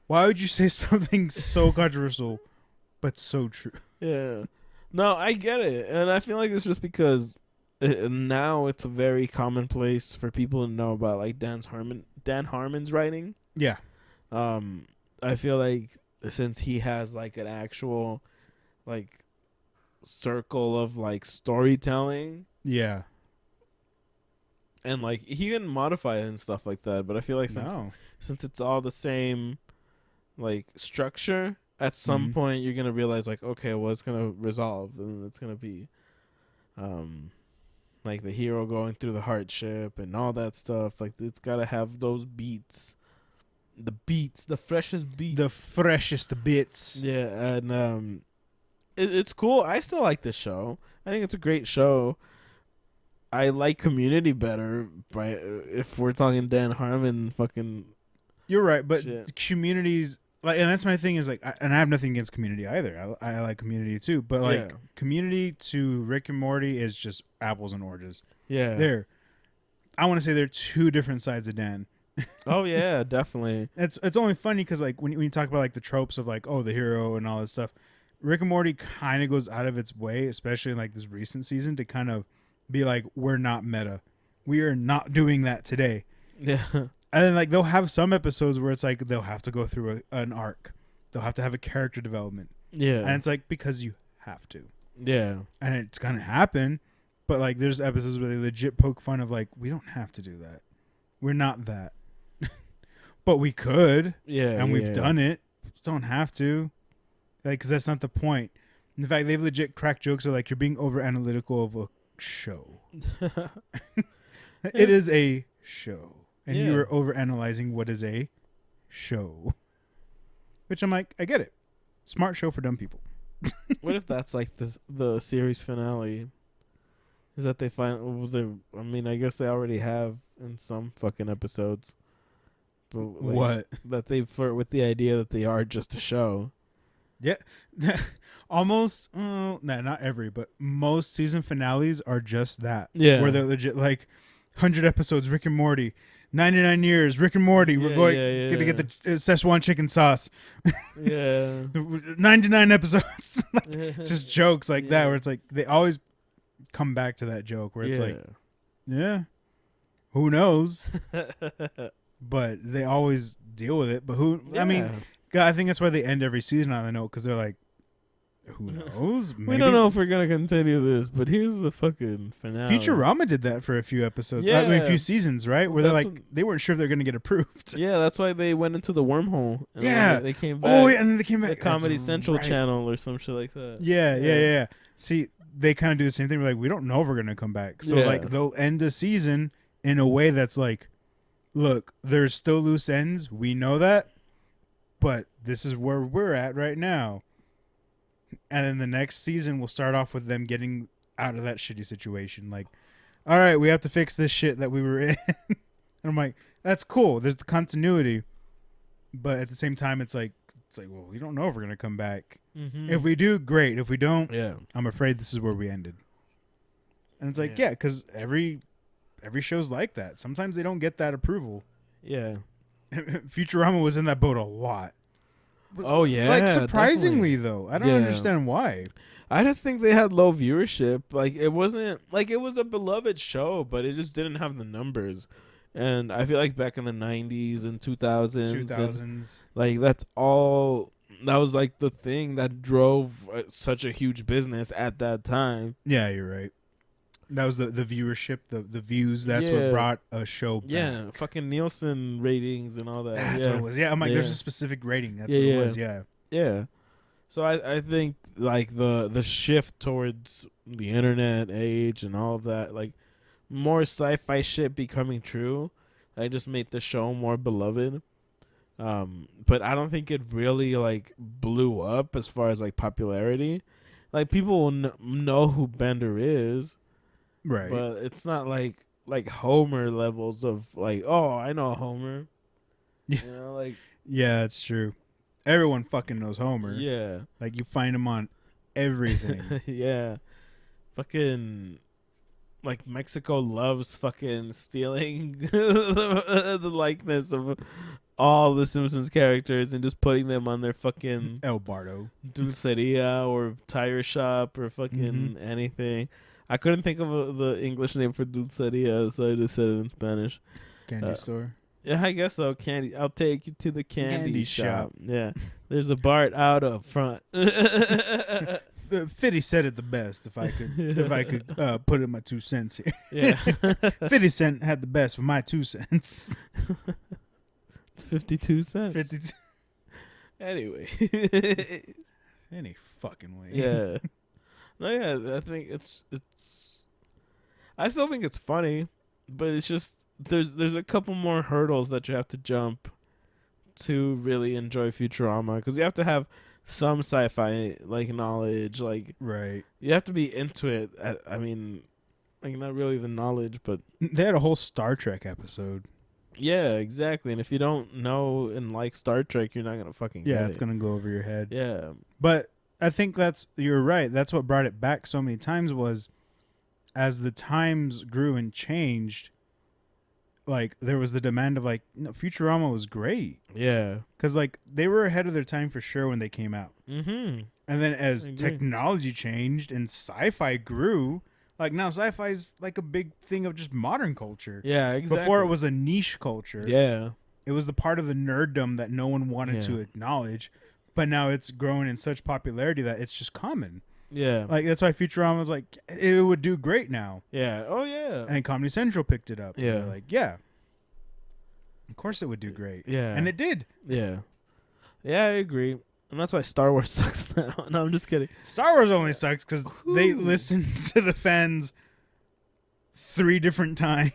why would you say something so controversial, but so true? Yeah. No, I get it, and I feel like it's just because now it's a very commonplace for people to know about like Dan Harmon's writing. Yeah. I feel like since he has like an actual like circle of like storytelling. Yeah. And like he can modify it and stuff like that, but I feel like since it's all the same like structure, at some point you're gonna realize like, okay, well it's gonna resolve, and it's gonna be like the hero going through the hardship and all that stuff. Like it's gotta have those beats. The freshest bits. Yeah, and it's cool. I still like this show. I think it's a great show. I like Community better. By if we're talking Dan Harmon, fucking You're right, but shit. Communities like, and that's my thing is like, and I have nothing against Community either. I like Community too, but like Yeah. Community to Rick and Morty is just apples and oranges. Yeah. They're, I want to say they're two different sides of Dan. Oh yeah, definitely. It's only funny because like when you talk about like the tropes of like, oh, the hero and all this stuff, Rick and Morty kind of goes out of its way, especially in like this recent season, to kind of be like, we're not meta, we are not doing that today. Yeah. And then like they'll have some episodes where it's like they'll have to go through an arc, they'll have to have a character development, Yeah. and it's like because you have to, Yeah. and it's gonna happen. But like there's episodes where they legit poke fun of like, we don't have to do that, we're not that. But we could, Yeah. and we've done it. Just don't have to, like, because that's not the point. In fact, they've legit cracked jokes of like, you're being over analytical of a show. It is a show, and you Yeah. are over analyzing what is a show. Which I'm like, I get it. Smart show for dumb people. What if that's like the series finale? Is that they find? I mean, I guess they already have in some fucking episodes. But like, What? that they flirt with the idea that they are just a show. Yeah, almost. No, not every, but most season finales are just that. Yeah. Where they're legit like 100 episodes, Rick and Morty, 99 years, Rick and Morty. We're going to get the Szechuan chicken sauce. Yeah. 99 episodes, just jokes like that. Where it's like they always come back to that joke where it's like, yeah, who knows? But they always deal with it. But who? I mean, God, I think that's why they end every season on the note, because they're like, who knows? We don't know if we're gonna continue this, but here's the fucking finale. Futurama did that for a few episodes. Yeah. I mean, a few seasons, right? Where they're That's like, they weren't sure if they're going to get approved. Yeah, that's why they went into the wormhole. And Yeah. they came back. Oh, yeah, and then they came the back. Comedy That's Central right. channel or some shit like that. Yeah. See, they kind of do the same thing. We're like, we don't know if we're going to come back. So, Yeah. like, they'll end a season in a way that's like, look, there's still loose ends. We know that. But this is where we're at right now. And then the next season will start off with them getting out of that shitty situation. Like, all right, we have to fix this shit that we were in. And I'm like, that's cool. There's the continuity. But at the same time, it's like, well, we don't know if we're going to come back. Mm-hmm. If we do, great. If we don't, Yeah. I'm afraid this is where we ended. And it's like, yeah, because every show's like that. Sometimes they don't get that approval. Yeah. Futurama was in that boat a lot. Oh yeah. Like, surprisingly, definitely. though. I don't Yeah. understand why. I just think they had low viewership. Like it wasn't like it was a beloved show, but it just didn't have the numbers. And I feel like back in the 90s and 2000s, 2000s. like that's all. That was like the thing that drove such a huge business at that time. Yeah, you're right. That was the viewership, the views. That's Yeah. what brought a show back. Yeah, fucking Nielsen ratings and all that. That's yeah. what it was. Yeah, I'm like, there's Yeah. a specific rating. That's Yeah, what it yeah. was. Yeah. Yeah. So I think like the shift towards the internet age and all of that, like more sci-fi shit becoming true, I just made the show more beloved. But I don't think it really like blew up as far as like popularity. Like people will know who Bender is, Right. but it's not like Homer levels of like, oh, I know Homer. Yeah. You know, like Yeah, that's true. Everyone fucking knows Homer. yeah. Like, you find him on everything. Yeah. Fucking like Mexico loves fucking stealing the likeness of all the Simpsons characters and just putting them on their fucking El Bardo. dulceria or tire shop or fucking anything. I couldn't think of the English name for dulceria, so I just said it in Spanish. Candy store. Yeah, I guess so. Candy. I'll take you to the candy, Candy shop. shop. Yeah. There's a Bart out up front. 50 said it the best. If I could put in my 2 cents here. Yeah. 50 Cent had the best for my 2 cents. It's 52 cents. 50 Anyway. Any fucking way. Yeah. No, yeah, I think it's I still think it's funny, but it's just there's a couple more hurdles that you have to jump to really enjoy Futurama, because you have to have some sci-fi like knowledge, like Right. you have to be into it. I mean, Like, not really the knowledge, but They had a whole Star Trek episode. yeah, exactly. And if you don't know and like Star Trek, you're not gonna fucking Yeah, get it's it. gonna go over your head. Yeah, But I think you're right. That's what brought it back so many times was as the times grew and changed, like there was the demand of like, no, Futurama was great. yeah. Because like they were ahead of their time for sure when they came out. Mm-hmm. And then as I agree. technology changed and sci-fi grew, like now sci-fi is like a big thing of just modern culture. Yeah, exactly. Before it was a niche culture. Yeah, It was the part of the nerddom that no one wanted to Yeah. acknowledge. But now it's grown in such popularity that it's just common. yeah, Like that's why Futurama was like it would do great now. yeah. Oh yeah, And Comedy Central picked it up. And Yeah. they're like, yeah. Of course it would do great. yeah, And it did. yeah, yeah. I agree, and that's why Star Wars sucks now. No, I'm just kidding. Star Wars only sucks because they Whew. listened to the fans 3 different times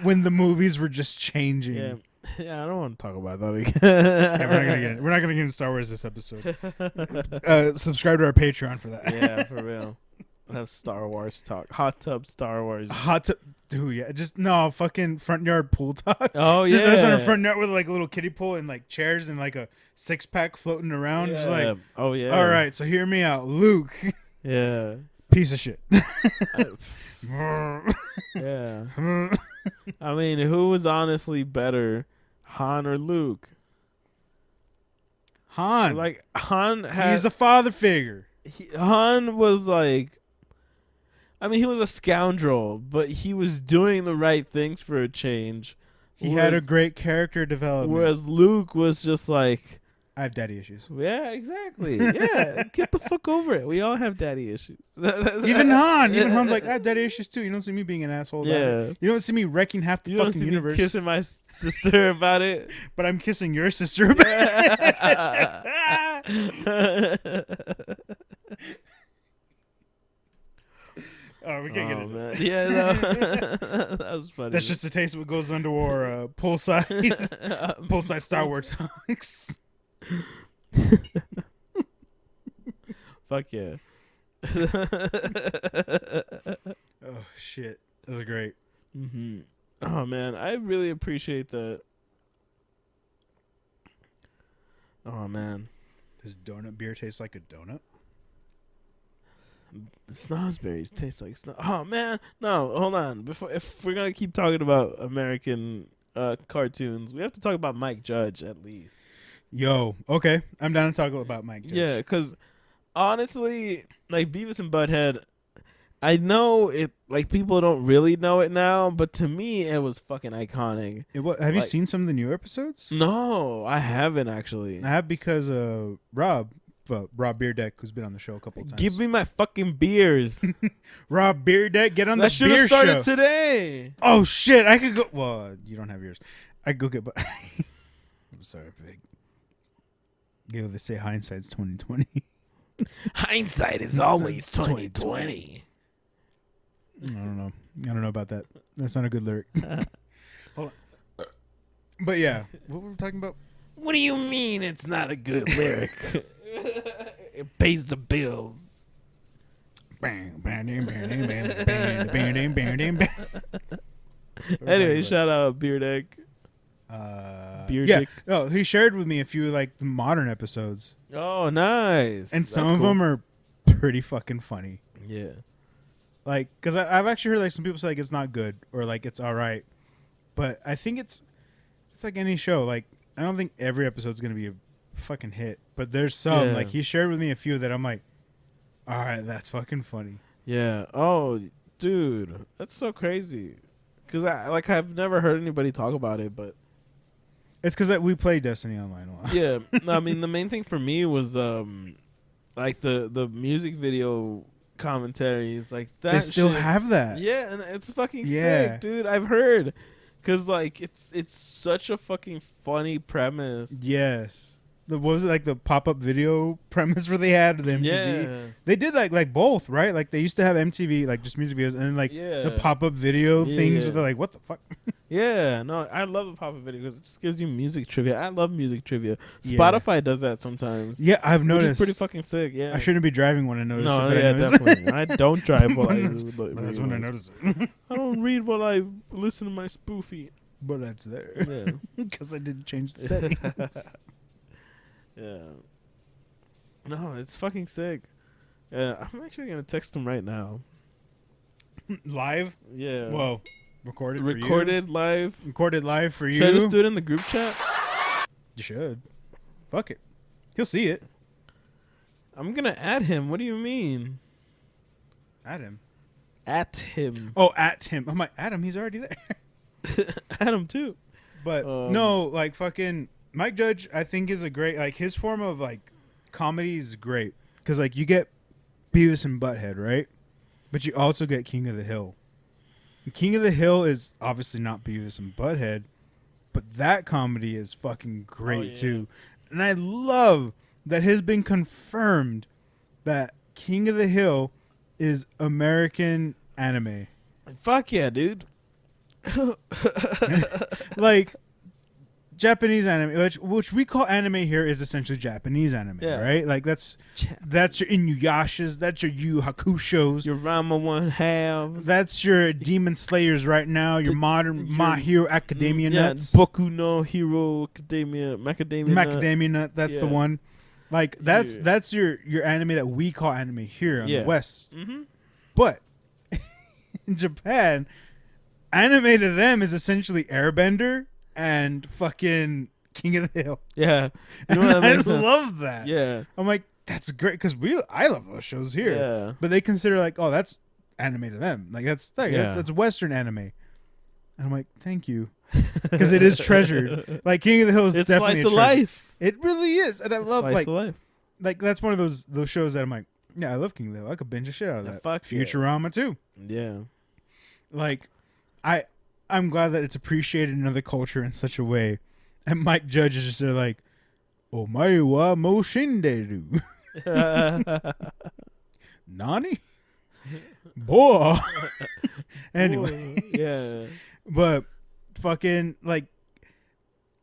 when the movies were just changing. Yeah, yeah. I don't want to talk about that again. Yeah, we're not gonna get into Star Wars this episode. Subscribe to our Patreon for that. Yeah, for real. Have Star Wars talk. Hot tub Star Wars. Dude, yeah, just no fucking front yard pool talk. Oh Just yeah. us on a front yard with like a little kiddie pool and like chairs and like a 6-pack floating around. Just like, Yeah. Oh yeah. all right, so hear me out, Luke. Yeah. Piece of shit. Yeah. I mean, who was honestly better, Han or Luke? Han, Like Han had. he's a father figure. Han was like. I mean, he was a scoundrel, but he was doing the right things for a change. He had a great character development. Whereas Luke was just like, I have daddy issues. yeah, exactly. Yeah, get the fuck over it. We all have daddy issues. Even Han's like, I have daddy issues too. You don't see me being an asshole about it. Yeah. You don't see me wrecking half the You don't fucking see universe. me kissing my sister about it. But I'm kissing your sister about it. Oh, we can't get into man. that. Yeah, no. That was funny. That's just a taste of what goes into our poolside Star Wars talks. Fuck yeah. Oh shit, that was great. Mm-hmm. Oh man, I really appreciate that. Oh man, Does donut beer taste like a donut? the snozberries taste like snow. Oh man, no, hold on. If we're gonna keep talking about American cartoons, we have to talk about Mike Judge at least. Yo, okay, I'm down to talk about Mike Judge. Yeah, because honestly, like Beavis and Butthead, I know it. Like people don't really know it now, but to me, it was fucking iconic. Have you Like- seen some of the new episodes? No, I haven't actually. I have because Rob Beerdeck, who's been on the show a couple times. Give me my fucking beers. Rob Beerdeck, get on That the should beer have started show. today. Oh shit, I could go. Well, you don't have yours. I could go get. I'm sorry, Big. You know, they say hindsight's 20/20. Hindsight is always 20/20. I don't know about that. That's not a good lyric. Hold on. But yeah, what were we talking about? What do you mean it's not a good lyric? It pays the bills. Anyway, shout out Beardeck. Beer Yeah. Dick. Oh, he shared with me a few like the modern episodes, Oh, nice. and That's some of cool. them are pretty fucking funny. Yeah. Like, cause I've actually heard like some people say like it's not good or like it's all right, but I think it's like any show. Like, I don't think every episode's gonna be a fucking hit, but there's some. Yeah. Like he shared with me a few that I'm like, all right, that's fucking funny. Yeah. Oh, dude, that's so crazy. Cause I've never heard anybody talk about it, but It's because we play Destiny Online a lot. yeah. No, I mean, the main thing for me was like the music video commentaries, like that. They still shit. have that. Yeah, and it's fucking Yeah. sick, dude. I've heard, cause like it's such a fucking funny premise. Yes. What was it like the pop-up video premise where they had the MTV? Yeah. They did like both, right? Like they used to have MTV like just music videos and then like Yeah. the pop-up video things Yeah. where they're like, what the fuck? Yeah, no, I love the pop-up video because it just gives you music trivia. I love music trivia. Yeah. Spotify does that sometimes. Yeah, I've Which noticed. is pretty fucking sick. Yeah, I shouldn't be driving when I notice it. no, But yeah, I notice definitely. I don't drive while I. But that's when I notice it. I don't read while I listen to my spoofy. But that's there. Yeah. Because I didn't change the settings. Yeah. No, it's fucking sick. Yeah, I'm actually gonna text him right now. Live? Yeah. Whoa. Recorded for you? Recorded live. Recorded live for you? Should I just do it in the group chat? You should. Fuck it. He'll see it. I'm gonna add him. What do you mean? Add him. At him. Oh, at him. I'm like, Adam, he's already there. Add him too. But no, like fucking Mike Judge, I think is a great, like his form of like comedy is great. Because like you get Beavis and Butthead, right? But you also get King of the Hill. And King of the Hill is obviously not Beavis and Butthead, but that comedy is fucking great too. And I love that has been confirmed that King of the Hill is American anime. Fuck yeah, dude. Like Japanese anime, which we call anime here, is essentially Japanese anime, right? Like that's your Inuyashas, that's your Yu Hakushos, Your Rama 1/2. that's your Demon Slayers right now, your modern My Hero Academia nuts, Boku no Hero Academia, Macadamia Nut. That's the one. Like that's your anime that we call anime here in the West. Mm-hmm. But in Japan, anime to them is essentially Airbender and fucking King of the Hill. Yeah, you know And what I makes sense. love that. Yeah, I'm like, that's great because I love those shows here. Yeah, But they consider like, oh, that's anime to them. Like that's Western anime. And I'm like, thank you, because it is treasured. Like King of the Hill is it's definitely slice a of treasure. life. It really is, and I love Slice of life. like that's one of those shows that I'm like, yeah, I love King of the Hill. I could binge the shit out of that. Fuck yeah. Futurama too. Yeah, Like, I'm glad that it's appreciated in other culture in such a way. And Mike Judge is just there like, Omae wa mo shinderu. Nani? Boy. Anyway. yeah, But fucking like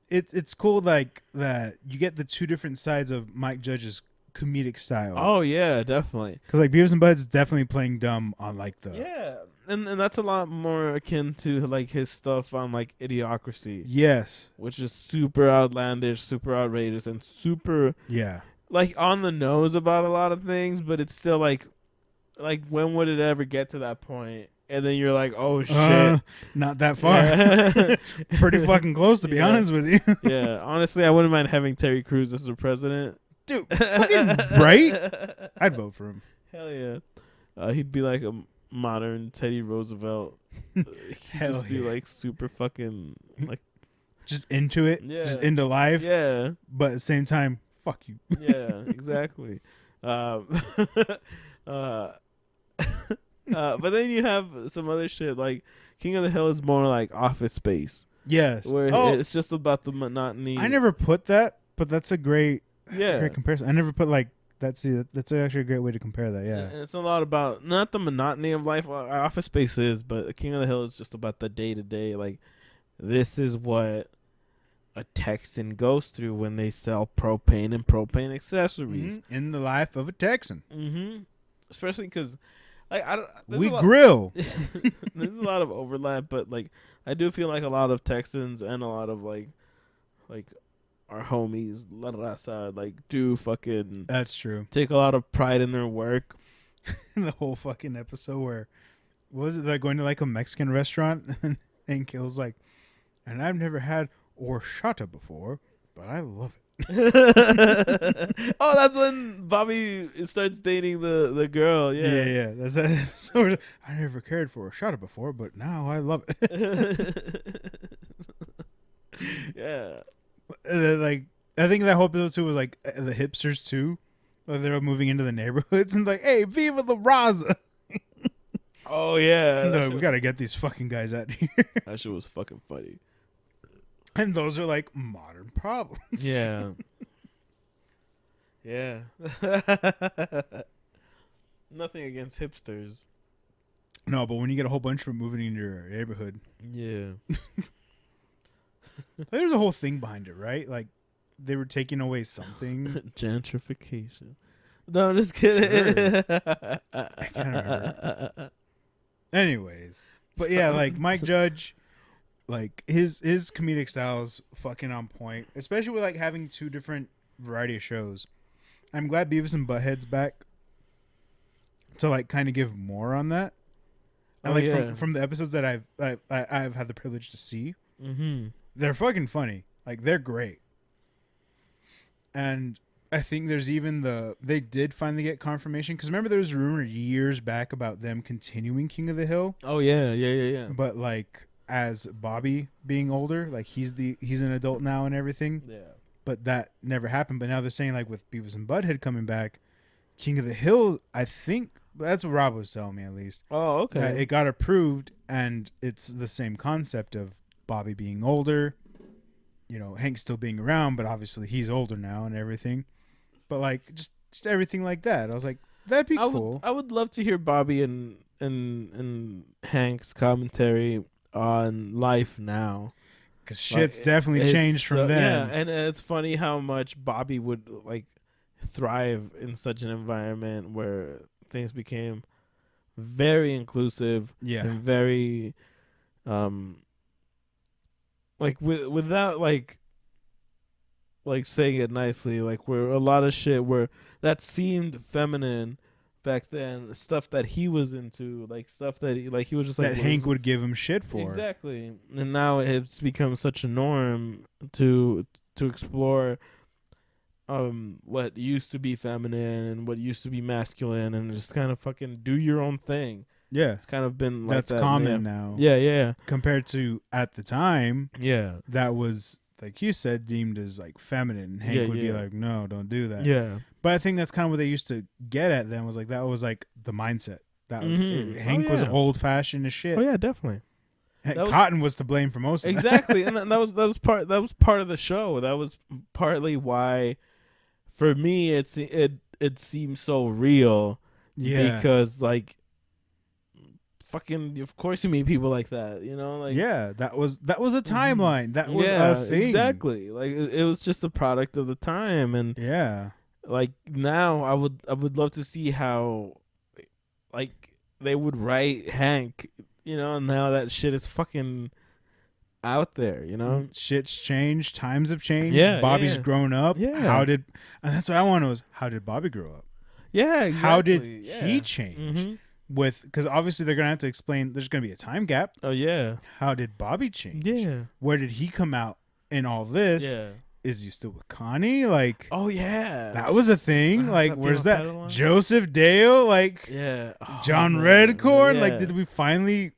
it's cool like that you get the two different sides of Mike Judge's comedic style. oh yeah, definitely. Because like Beavis and Butthead's definitely playing dumb on like the and that's a lot more akin to like his stuff on like Idiocracy. Yes. Which is super outlandish, super outrageous, and super like on the nose about a lot of things, but it's still like when would it ever get to that point? And then you're like, oh shit, not that far. Yeah. Pretty fucking close to be honest with you. Yeah, honestly, I wouldn't mind having Terry Crews as the president. Dude, fucking right? I'd vote for him. Hell yeah. He'd be like a modern Teddy Roosevelt. He'd Hell just be like super fucking like just into it. Yeah. Just into life. Yeah. But at the same time, fuck you. Yeah, exactly. But then you have some other shit like King of the Hill is more like Office Space. Yes. Where it's just about the monotony. I never put that, but that's a great comparison. I never put like that's actually a great way to compare that. Yeah. And it's a lot about not the monotony of life. Office Space is, but King of the Hill is just about the day to day. Like this is what a Texan goes through when they sell propane and propane accessories in the life of a Texan. Mm-hmm. Especially because. Like we grill. There's a lot of overlap, but like I do feel like a lot of Texans and a lot of like our homies, La Raza, like do fucking. That's true. Take a lot of pride in their work. The whole fucking episode where, what was it? They're going to like a Mexican restaurant and Kill's like, and I've never had horchata before, but I love it. Oh, that's when Bobby starts dating the girl. Yeah. That's that. So I never cared for a shot before, but now I love it. Yeah. Like I think that whole episode too was like the hipsters too. Like they're moving into the neighborhoods and like, hey, Viva la Raza. Oh yeah. No, we gotta get these fucking guys out here. That shit was fucking funny. And those are like modern problems. Yeah. Yeah. Nothing against hipsters. No, but when you get a whole bunch of them moving into your neighborhood. Yeah. There's a whole thing behind it, right? Like they were taking away something. Gentrification. No, I'm just kidding. I can't remember. Anyways, but yeah, like Mike Judge, like his comedic style is fucking on point, especially with like having two different variety of shows. I'm glad Beavis and Butthead's back to like kind of give more on that. And like from the episodes that I've had the privilege to see, they're fucking funny. Like they're great. And I think there's even they did finally get confirmation, because remember there was a rumor years back about them continuing King of the Hill. Oh yeah. But like as Bobby being older, like he's an adult now and everything. Yeah. But that never happened. But now they're saying like with Beavis and Butthead coming back, King of the Hill, I think that's what Rob was telling me at least. Oh, okay. It got approved, and it's the same concept of Bobby being older, you know, Hank still being around, but obviously he's older now and everything. But like just everything like that. I was like, that'd be cool. I would love to hear Bobby and Hank's commentary on life now. Because shit's definitely changed from then. Yeah, and it's funny how much Bobby would like thrive in such an environment where things became very inclusive and very like without like saying it nicely, like where a lot of shit where that seemed feminine back then, stuff that he was into, like stuff that he was just like that Hank would give him shit for. Exactly. And now it's become such a norm to explore what used to be feminine and what used to be masculine, and just kind of fucking do your own thing. Yeah. It's kind of been like that's that common now. Yeah. Compared to at the time, yeah, that was, like you said, deemed as like feminine. Hank would be like, no, don't do that. Yeah. But I think that's kind of what they used to get at then, was like that was like the mindset. That was Hank was old fashioned as shit. Oh yeah, definitely. Cotton was to blame for most of that. Exactly. And that was part of the show. That was partly why for me it seems so real. Yeah. Because like fucking, of course you meet people like that, you know, like that was a timeline. That was a thing. Exactly. Like it was just a product of the time. And like now I would love to see how like they would write Hank, you know, and now that shit is fucking out there, you know. Shit's changed, times have changed. Yeah, Bobby's grown up. Yeah. And that's what I want to know, is how did Bobby grow up? Yeah, exactly. How did he change? Because obviously they're gonna have to explain. There's gonna be a time gap. Oh yeah. How did Bobby change? Yeah. Where did he come out in all this? Yeah. Is he still with Connie? Like, oh yeah, that was a thing. Like, where's that? Joseph Dale? Like, John Redcorn? Yeah. Like, did we finally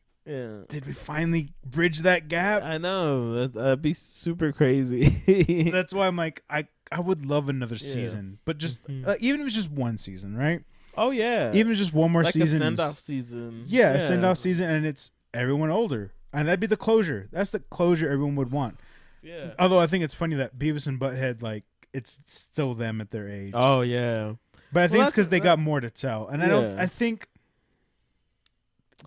bridge that gap? I know that'd be super crazy. That's why I'm like, I would love another season, but just even if it's just one season, right? Oh yeah, even if it's just one more season, a send-off season. Yeah, a send-off season, and it's everyone older, and that'd be the closure. That's the closure everyone would want. Yeah. Although I think it's funny that Beavis and Butthead, like, it's still them at their age. Oh yeah. But I think it's because they got more to tell, and I think,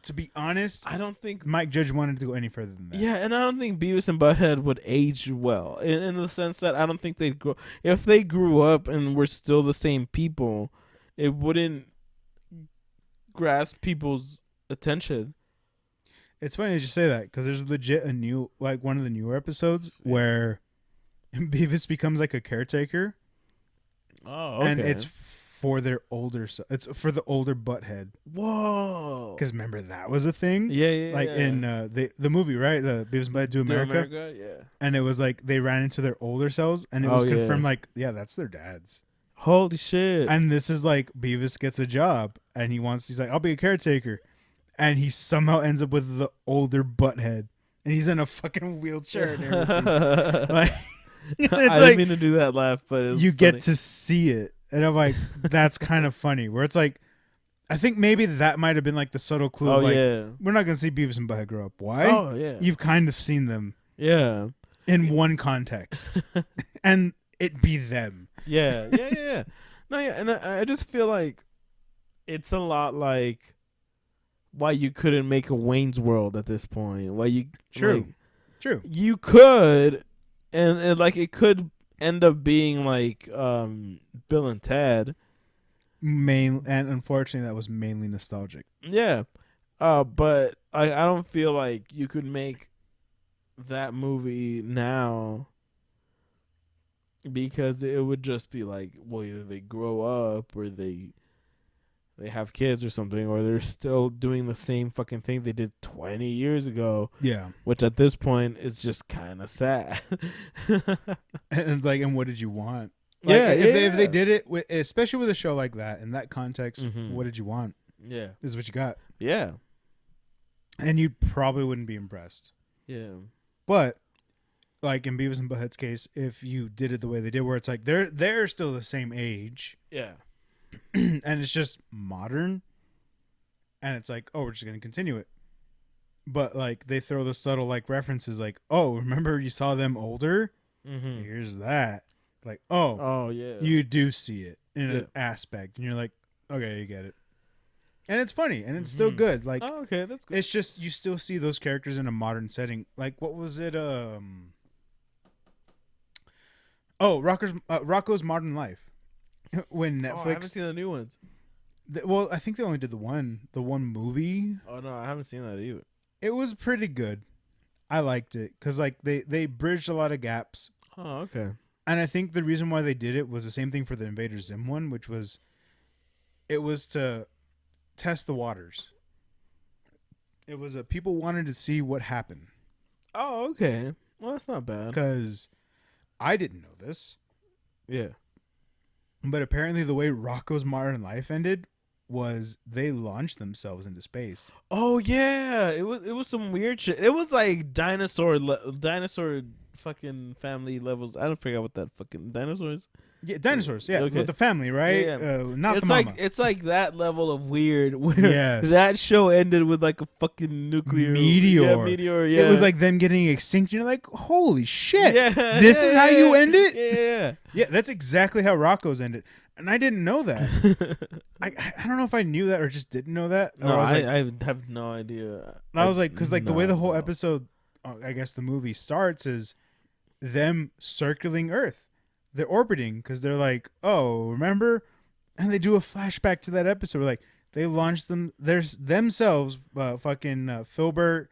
to be honest, I don't think Mike Judge wanted to go any further than that. Yeah, and I don't think Beavis and Butthead would age well, in the sense that I don't think they'd grow. If they grew up and were still the same people, it wouldn't grasp people's attention. It's funny that you say that, because there's legit one of the newer episodes where Beavis becomes like a caretaker. Oh, okay. And it's for their older it's for the older Butthead. Whoa. Because remember, that was a thing? Yeah. Like in the movie, right? The Beavis and Butthead Do America? Yeah. And it was like they ran into their older selves, and it was confirmed like, that's their dads. Holy shit. And this is like Beavis gets a job, and he's like, I'll be a caretaker. And he somehow ends up with the older Butthead, and he's in a fucking wheelchair and everything. Like, it's I didn't mean to do that laugh, but you get to see it, and I'm like, that's kind of funny. Where it's like, I think maybe that might have been like the subtle clue. We're not gonna see Beavis and Butthead grow up. Why? Oh yeah, you've kind of seen them. Yeah, in one context, and it be them. Yeah. No, yeah, and I just feel like it's a lot like why you couldn't make a Wayne's World at this point. Why you True. You could, and like it could end up being like Bill and Ted. And unfortunately, that was mainly nostalgic. Yeah. But I don't feel like you could make that movie now because it would just be like, well, either they grow up or they have kids or something, or they're still doing the same fucking thing they did 20 years ago. Yeah. Which at this point is just kind of sad. And like, and what did you want? Yeah, if they did it, especially with a show like that, in that context, Mhm. what did you want? Yeah. This is what you got. Yeah. And you probably wouldn't be impressed. Yeah. But like in Beavis and Butthead's case, if you did it the way they did, where it's like they're still the same age, Yeah. and it's just modern, and it's like, oh, we're just gonna continue it. But like they throw the subtle like references, like, oh, remember you saw them older? Mhm. Here's that. Like, oh, Oh yeah. you do see it in Yeah. an aspect, and you're like, okay, you get it. And it's funny, and it's still good. Like, Oh, okay, that's good. it's just you still see those characters in a modern setting. Like, what was it? Rocco's Modern Life. When Oh, I haven't Netflix, seen the new ones. well, I think they only did the one movie. Oh no, I haven't seen that either. It was pretty good. I liked it because like they bridged a lot of gaps, Oh, okay. and I think the reason why they did it was the same thing for the Invader Zim one, which was it was to test the waters. It was people wanted to see what happened Oh, okay. Well, that's not bad. because I didn't know this, Yeah. but apparently the way Rocco's Modern Life ended was they launched themselves into space. Oh yeah, it was some weird shit. It was like dinosaur fucking family levels. I don't forget what that fucking dinosaurs. Yeah, dinosaurs. Yeah, Okay. with the family, right? Yeah, yeah. Not It's the mama. like it's like that level of weird. Where Yes. that show ended with like a fucking nuclear Meteor. Yeah, meteor. Yeah, It was like them getting extinct. You're like, holy shit! Yeah, This is how you end it? Yeah. Yeah, that's exactly how Rocco's ended, and I didn't know that. I don't know if I knew that or just didn't know that. Or No, I was like, I have no idea. I was like, because like the way the whole No. episode, I guess the movie starts is them circling Earth. They're orbiting because they're like, oh, remember? And they do a flashback to that episode. Where, like they launched themselves, fucking Filbert,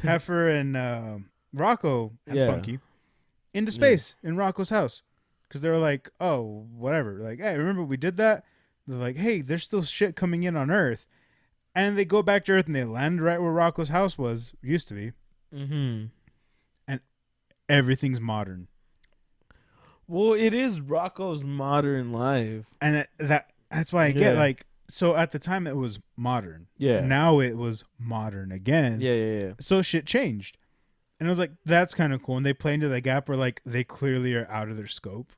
Heifer, and Rocco and Yeah. Spunky into space in Rocco's house because they were like, oh, whatever. Like, hey, remember we did that? They're like, hey, there's still shit coming in on Earth, and they go back to Earth and they land right where Rocco's house used to be. Mm-hmm. Everything's modern. Well, it is Rocco's Modern Life. And that's why I get Yeah. like, so at the time it was modern. Yeah. Now it was modern again. Yeah. So shit changed. And I was like, that's kind of cool. And they play into the gap where like they clearly are out of their scope.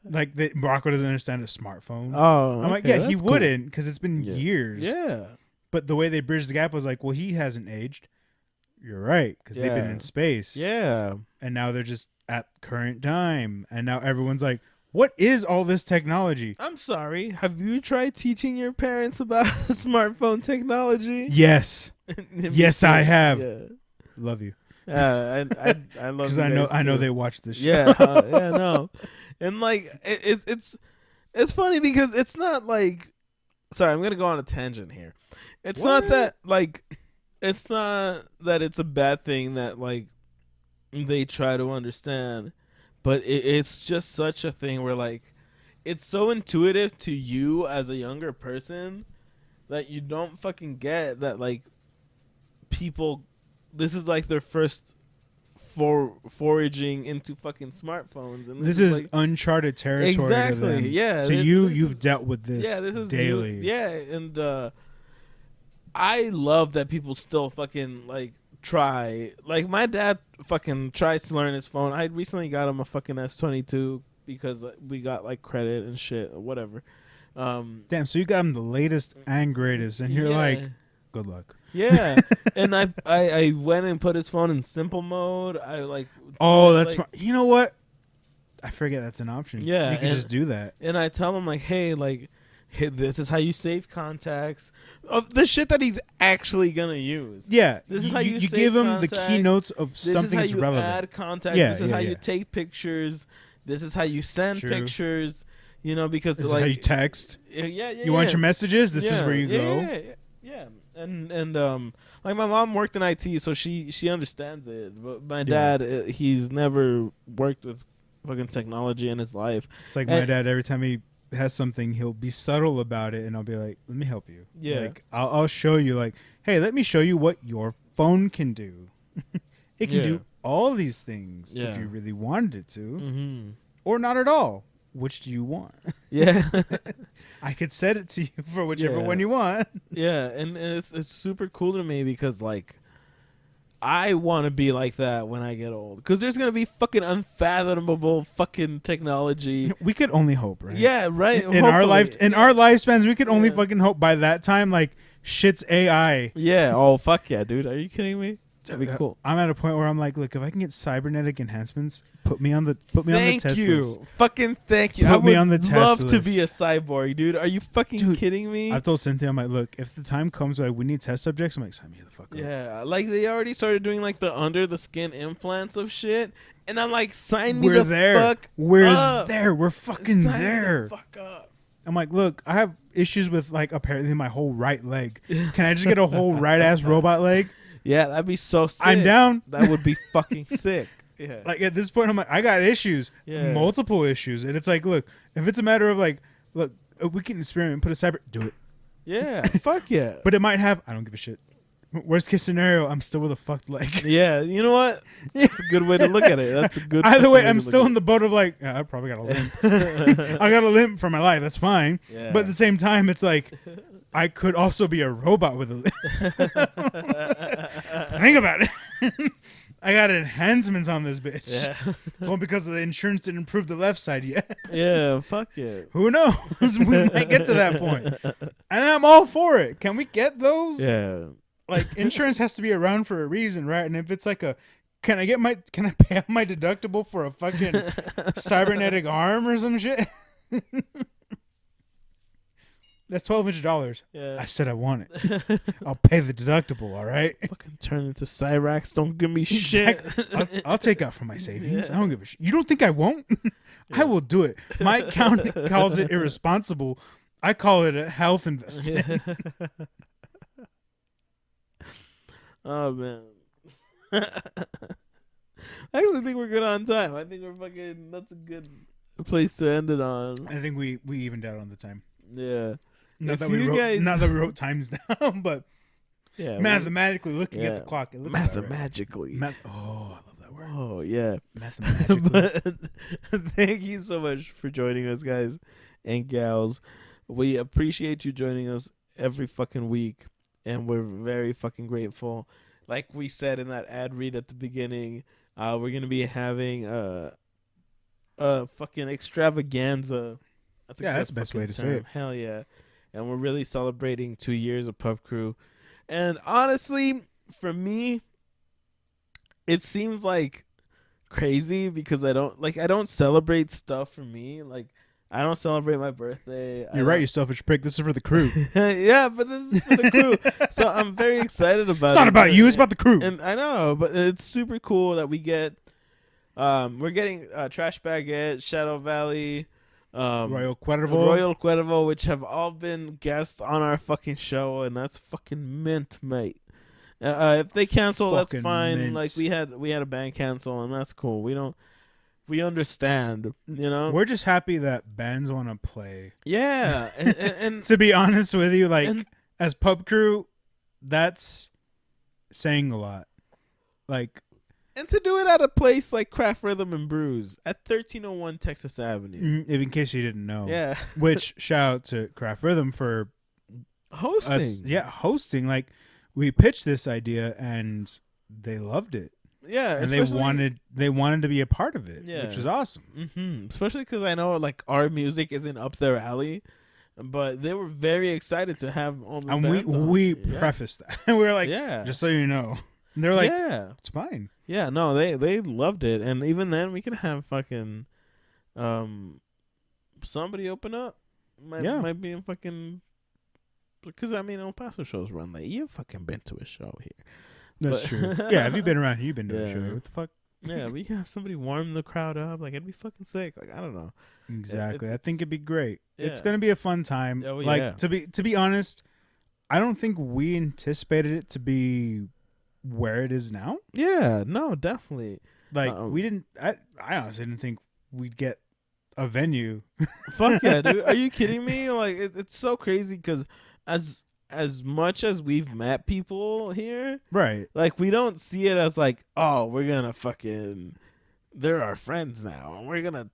Like Rocco doesn't understand a smartphone. Oh, I'm like, okay, yeah, he that's cool. wouldn't because it's been Yeah. years. Yeah. But the way they bridged the gap was like, well, he hasn't aged. You're right. Because they've been Yeah. in space. Yeah. And now they're just at current time. And now everyone's like, what is all this technology? I'm sorry. Have you tried teaching your parents about smartphone technology? Yes. Yes, I have. Yeah. Love you. I love Because you I know guys too. they watch this show. Yeah, yeah, no, and like it's funny because it's not like, sorry, I'm gonna go on a tangent here. It's not What? that like, it's not that it's a bad thing that like they try to understand, but it's just such a thing where like it's so intuitive to you as a younger person that you don't fucking get that like people. This is like their first foraging into fucking smartphones, and This is like, uncharted territory exactly, to them. yeah. To this you've is- dealt with this, this is daily. new, yeah, and I love that people still fucking like try. Like my dad fucking tries to learn his phone. I recently got him a fucking S22 because we got like credit and shit or whatever. Damn, so you got him the latest and greatest, and you're yeah. like, good luck. Yeah, and I went and put his phone in simple mode. I like. Oh, that's like, smart. You know what? I forget that's an option. Yeah, You can and- just do that. And I tell him like, hey, like, hey, this is how you save contacts. Of the shit that he's actually gonna use. Yeah, This is how you you save give him the contacts. keynotes of This something is that's how you relevant. add contacts. Yeah, This is yeah, how yeah. you take pictures. This is how you send True. pictures. You know, because This is like how you text. yeah. You want your messages? This is where you go. Yeah. And like my mom worked in IT, so she understands it. But my Yeah. dad, he's never worked with fucking technology in his life. It's like my dad. Every time he has something, he'll be subtle about it, and I'll be like, "Let me help you." Yeah. Like I'll show you. Like, hey, let me show you what your phone can do. It can do all these things if you really wanted it to, Mm-hmm. or not at all. Which do you want? Yeah. I could set it to you for whichever Yeah. one you want. Yeah, and it's super cool to me because like I want to be like that when I get old because there's gonna be fucking unfathomable fucking technology. We could only hope, right? Yeah, right. In our our lifespans, we could only Yeah. fucking hope by that time. Like shit's AI. Yeah. Oh fuck yeah, dude. Are you kidding me? That'd be cool. I'm at a point where I'm like, look, if I can get cybernetic enhancements, put me on the test you. list. Fucking thank you. Put I me would on the test love to list. be a cyborg, dude. Are you fucking Dude, kidding me? I've told Cynthia, I'm like, look, if the time comes like we need test subjects, I'm like, sign me the fuck up. Yeah, like they already started doing like the under the skin implants of shit, and I'm like, sign me We're the there. fuck We're up. there. We're fucking Sign me there. the fuck up. I'm like, look, I have issues with like apparently my whole right leg. Can I just get a whole right ass robot leg? Yeah, that'd be so sick. I'm down. That would be fucking sick. Yeah. Like at this point, I'm like, I got issues, Yeah. multiple issues, and it's like, look, if it's a matter of like, look, we can experiment and put a cyber, do it. Yeah, fuck yeah. But it might have, I don't give a shit. Worst case scenario, I'm still with a fucked leg. Yeah, you know what? That's a good way to look at it. That's a good. Either way, fucking I'm to still look in the boat of like, I probably got a limp. at I got a limp for my life. That's fine. Yeah. But at the same time, it's like, I could also be a robot with a limp. Think about it. I got enhancements on this bitch. Yeah. It's only because the insurance didn't improve the left side yet. Yeah, fuck yeah. Who knows? We might get to that point. And I'm all for it. Can we get those? Yeah. Like insurance has to be around for a reason, right? And if it's like can I pay out my deductible for a fucking cybernetic arm or some shit? That's $1,200. Yeah. I said I want it. I'll pay the deductible, all right? Fucking turn into Cyrax. Don't give me shit. Exactly. I'll take out from my savings. Yeah. I don't give a shit. You don't think I won't? Yeah. I will do it. My accountant calls it irresponsible. I call it a health investment. Oh man. I actually think we're good on time. I think we're fucking. That's a good place to end it on. I think we evened out on the time. Yeah. Not If that we you wrote, guys- not that we wrote times down, but Yeah. mathematically looking yeah. at the clock, it looks about right. Mathemagically. Oh, I love that word. Oh yeah. Mathemagically. But thank you so much for joining us, guys and gals. We appreciate you joining us every fucking week, and we're very fucking grateful. Like we said in that ad read at the beginning, we're gonna be having a fucking extravaganza. That's That's the best way to say it. Hell yeah. And we're really celebrating 2 years of Pub Crew. And honestly, for me, it seems like crazy because I don't celebrate stuff for me. Like I don't celebrate my birthday. You're right, you selfish prick. This is for the crew. Yeah, but this is for the crew. So I'm very excited about it. It's not about you, it's about the crew. And I know, but it's super cool that we get we're getting Trash Baguette, Shadow Valley, Royal Cuervo, which have all been guests on our fucking show, and that's fucking mint, mate. If they cancel, that's Fucking fine. mint. Like we had a band cancel, and that's cool. We understand, you know. We're just happy that bands want to play. Yeah, and To be honest with you, like and- as Pub Crew, that's saying a lot. Like and to do it at a place like Craft Rhythm and Brews at 1301 Texas Avenue. if in case you didn't know. Yeah, Which shout out to Craft Rhythm for hosting. us, hosting. Like we pitched this idea and they loved it. Yeah, And they wanted to be a part of it, Yeah. which was awesome. Mm-hmm. Especially because I know like our music isn't up their alley, but they were very excited to have all the And bands on. we Yeah. prefaced that. We were like, yeah, just so you know. And they're like, yeah, it's fine. yeah. No, they loved it, and even then we can have fucking somebody open up. might be in fucking. Because I mean, El Paso shows run late. You've fucking been to a show here. That's true. Yeah, if you've been around here, you've been to a show. Yeah. What the fuck? Yeah, we can have somebody warm the crowd up. Like, it'd be fucking sick. Like, I don't know. Exactly. I think it'd be great. Yeah. It's gonna be a fun time. Oh, like yeah. to be honest, I don't think we anticipated it to be where it is now. Yeah, no, definitely. Like we didn't. I honestly didn't think we'd get a venue. Fuck yeah, dude. Are you kidding me? Like, it's so crazy because as much as we've met people here, Right. like, we don't see it as like, oh, we're gonna fucking, they're our friends now, and we're gonna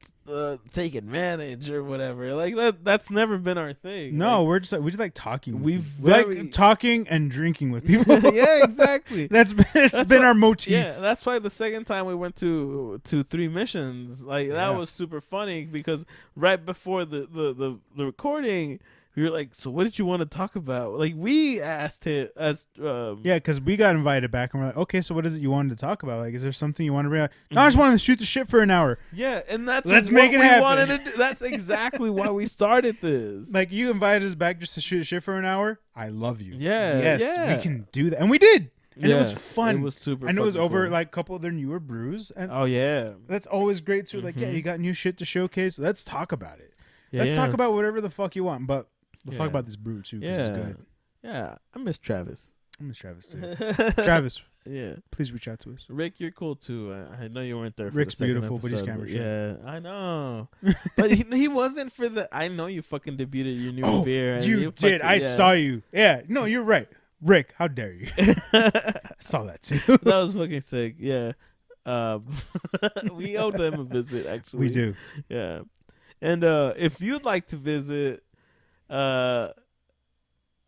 take advantage or whatever. Like, that's never been our thing. No, Like, we just like talking. We've We like very- talking and drinking with people. yeah, exactly. That's been what- our motif. Yeah, that's why the second time we went to 3 missions, like Yeah. that was super funny because right before the recording, we were like, so what did you want to talk about? Like, we asked it as Yeah, because we got invited back and we're like, okay, so what is it you wanted to talk about? Like, is there something you want to bring up? No, I just wanted to shoot the shit for an hour. yeah, and that's Let's what make it we happen. wanted to do. That's exactly why we started this. Like, you invited us back just to shoot the shit for an hour. I love you. Yeah, Yes, yeah. we can do that. And we did. And it was Yeah, fun. It was super and it was fucking over cool. like a couple of their newer brews. And Oh yeah. that's always great too. Like, yeah, Mhm. you got new shit to showcase. Let's talk about it. Yeah, Let's yeah. talk about whatever the fuck you want. But let's talk Yeah. about this brew too, because Yeah. it's good. Yeah, I miss Travis. I miss Travis too. Travis, Yeah. please reach out to us. Rick, you're cool too. I know you weren't there for Rick's the second beautiful, but he's episode, camera shy. Yeah, I know. But he wasn't for the. I know you fucking debuted your new Oh, beer. And you did. fucking- I yeah. saw you. Yeah. No, you're right. Rick, how dare you? I saw that too. That was fucking sick. Yeah. We owe them a visit. Actually, We do. Yeah. And if you'd like to visit our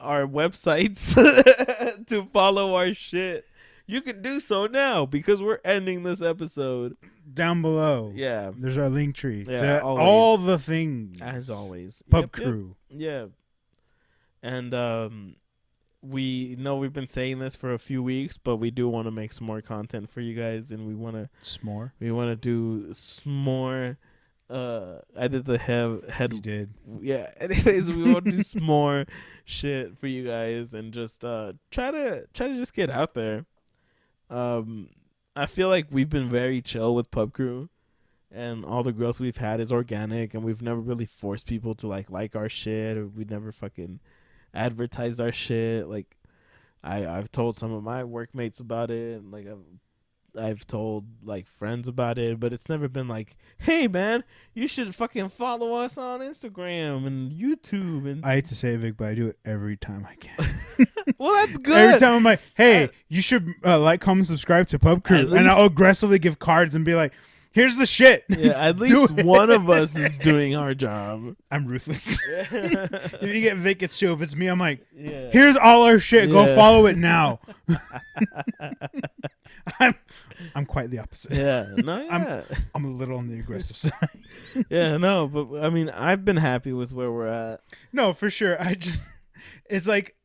websites to follow our shit, you can do so now because we're ending this episode. Down below. Yeah. There's our link tree. Yeah, to always. all the things. As always. Pub Yep, crew. Yep. Yeah. And we know we've been saying this for a few weeks, but we do want to make some more content for you guys, and we want to do some more. I did the head. You did. Yeah. Anyways, we want to do some more shit for you guys, and just try to just get out there. I feel like we've been very chill with Pub Crew, and all the growth we've had is organic, and we've never really forced people to like our shit, or we never fucking advertised our shit. Like, I've told some of my workmates about it, and like I've told like friends about it, but it's never been like, hey man, you should fucking follow us on Instagram and YouTube. And I hate to say it, Vic, but I do it every time I can. well, that's good. Every time I'm like, hey, you should like, comment, subscribe to Pub Crew. At And least- I'll aggressively give cards and be like, here's the shit. Yeah, at Do least it. one of us is doing our job. I'm ruthless. If you get Vic, it's chill. If it's me, I'm like, Yeah. here's all our shit. Go Yeah. follow it now. I'm quite the opposite. Yeah. No, yeah. I'm a little on the aggressive side. Yeah, no, but I mean, I've been happy with where we're at. No, for sure. It's like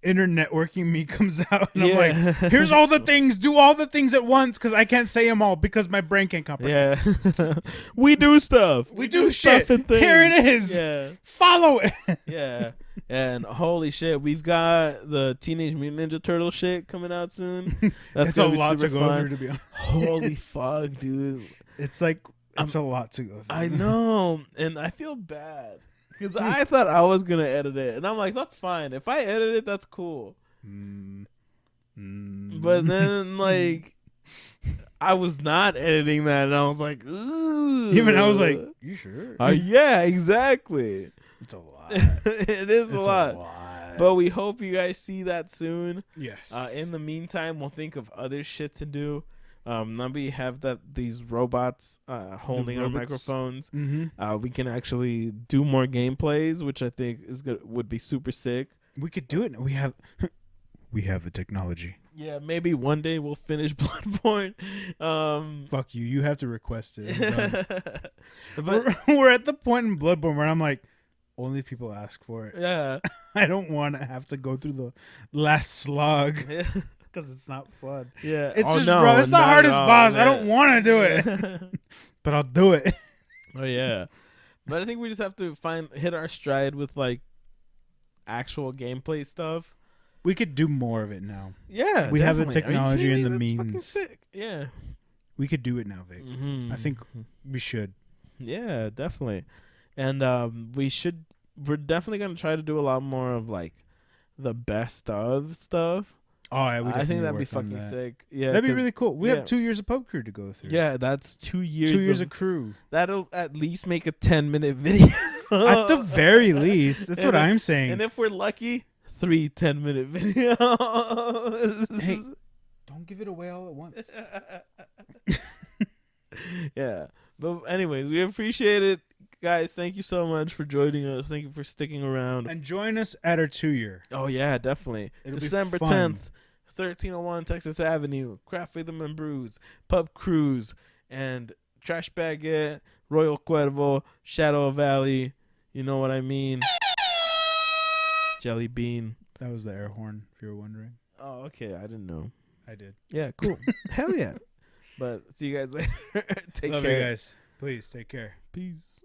inner networking me comes out, and I'm like, here's all the things. Do all the things at once, because I can't say them all because my brain can't comprehend. Yeah. We do stuff. We do shit. stuff and things. Here it is. Yeah. Follow it. Yeah. And holy shit, we've got the Teenage Mutant Ninja Turtle shit coming out soon. That's It's a gonna be lot to super go fun. through, to be honest. Holy fuck, dude. It's like, it's a lot to go through. I know. And I feel bad. Because I thought I was going to edit it. And I'm like, that's fine. If I edit it, that's cool. But then, like, I was not editing that. And I was like, ooh. Even I was like, you sure? Yeah, exactly. It's a lot. It is It's a lot. But we hope you guys see that soon. Yes. In the meantime, we'll think of other shit to do. Now we have these robots holding our robots. microphones. Mm-hmm. We can actually do more gameplays, which I think would be super sick. We could do it. We have the technology. Yeah, maybe one day we'll finish Bloodborne. Fuck you. You have to request it. I'm done. But we're at the point in Bloodborne where I'm like, only people ask for it. yeah, I don't want to have to go through the last slog yeah, because it's not fun. yeah. It's Oh, just, no, bro, it's the not at hardest all, boss. I man. don't want to do it, but I'll do it. Oh yeah, But I think we just have to hit our stride with like actual gameplay stuff. We could do more of it now. Yeah, We have the definitely. Are you technology kidding and me? the That's fucking means. sick. Yeah. We could do it now, Vic. Mm-hmm. I think we should. Yeah, definitely. And we're definitely going to try to do a lot more of like the best of stuff. Oh, yeah, we I think definitely that'd be work on fucking that. sick. Yeah. That'd be 'cause- really cool. We yeah. have 2 years of pub crew to go through. Yeah, that's 2 years. 2 years of crew. That'll at least make a 10-minute video. At the very least. That's what I'm saying. And if we're lucky, 3 10-minute videos. Hey, don't give it away all at once. Yeah. But anyways, we appreciate it. Guys, thank you so much for joining us. Thank you for sticking around. And join us at our 2-year. Oh, yeah, definitely. It'll December be fun. 10th, 1301 Texas Avenue, Craft Rhythm and Brews, Pub Cruise, and Trash Baguette, Royal Cuervo, Shadow Valley. You know what I mean? Jelly Bean. That was the air horn, if you were wondering. Oh, okay. I didn't know. I did. Yeah, cool. Hell yeah. But see you guys later. Take Love care. you guys. Please take care. Peace.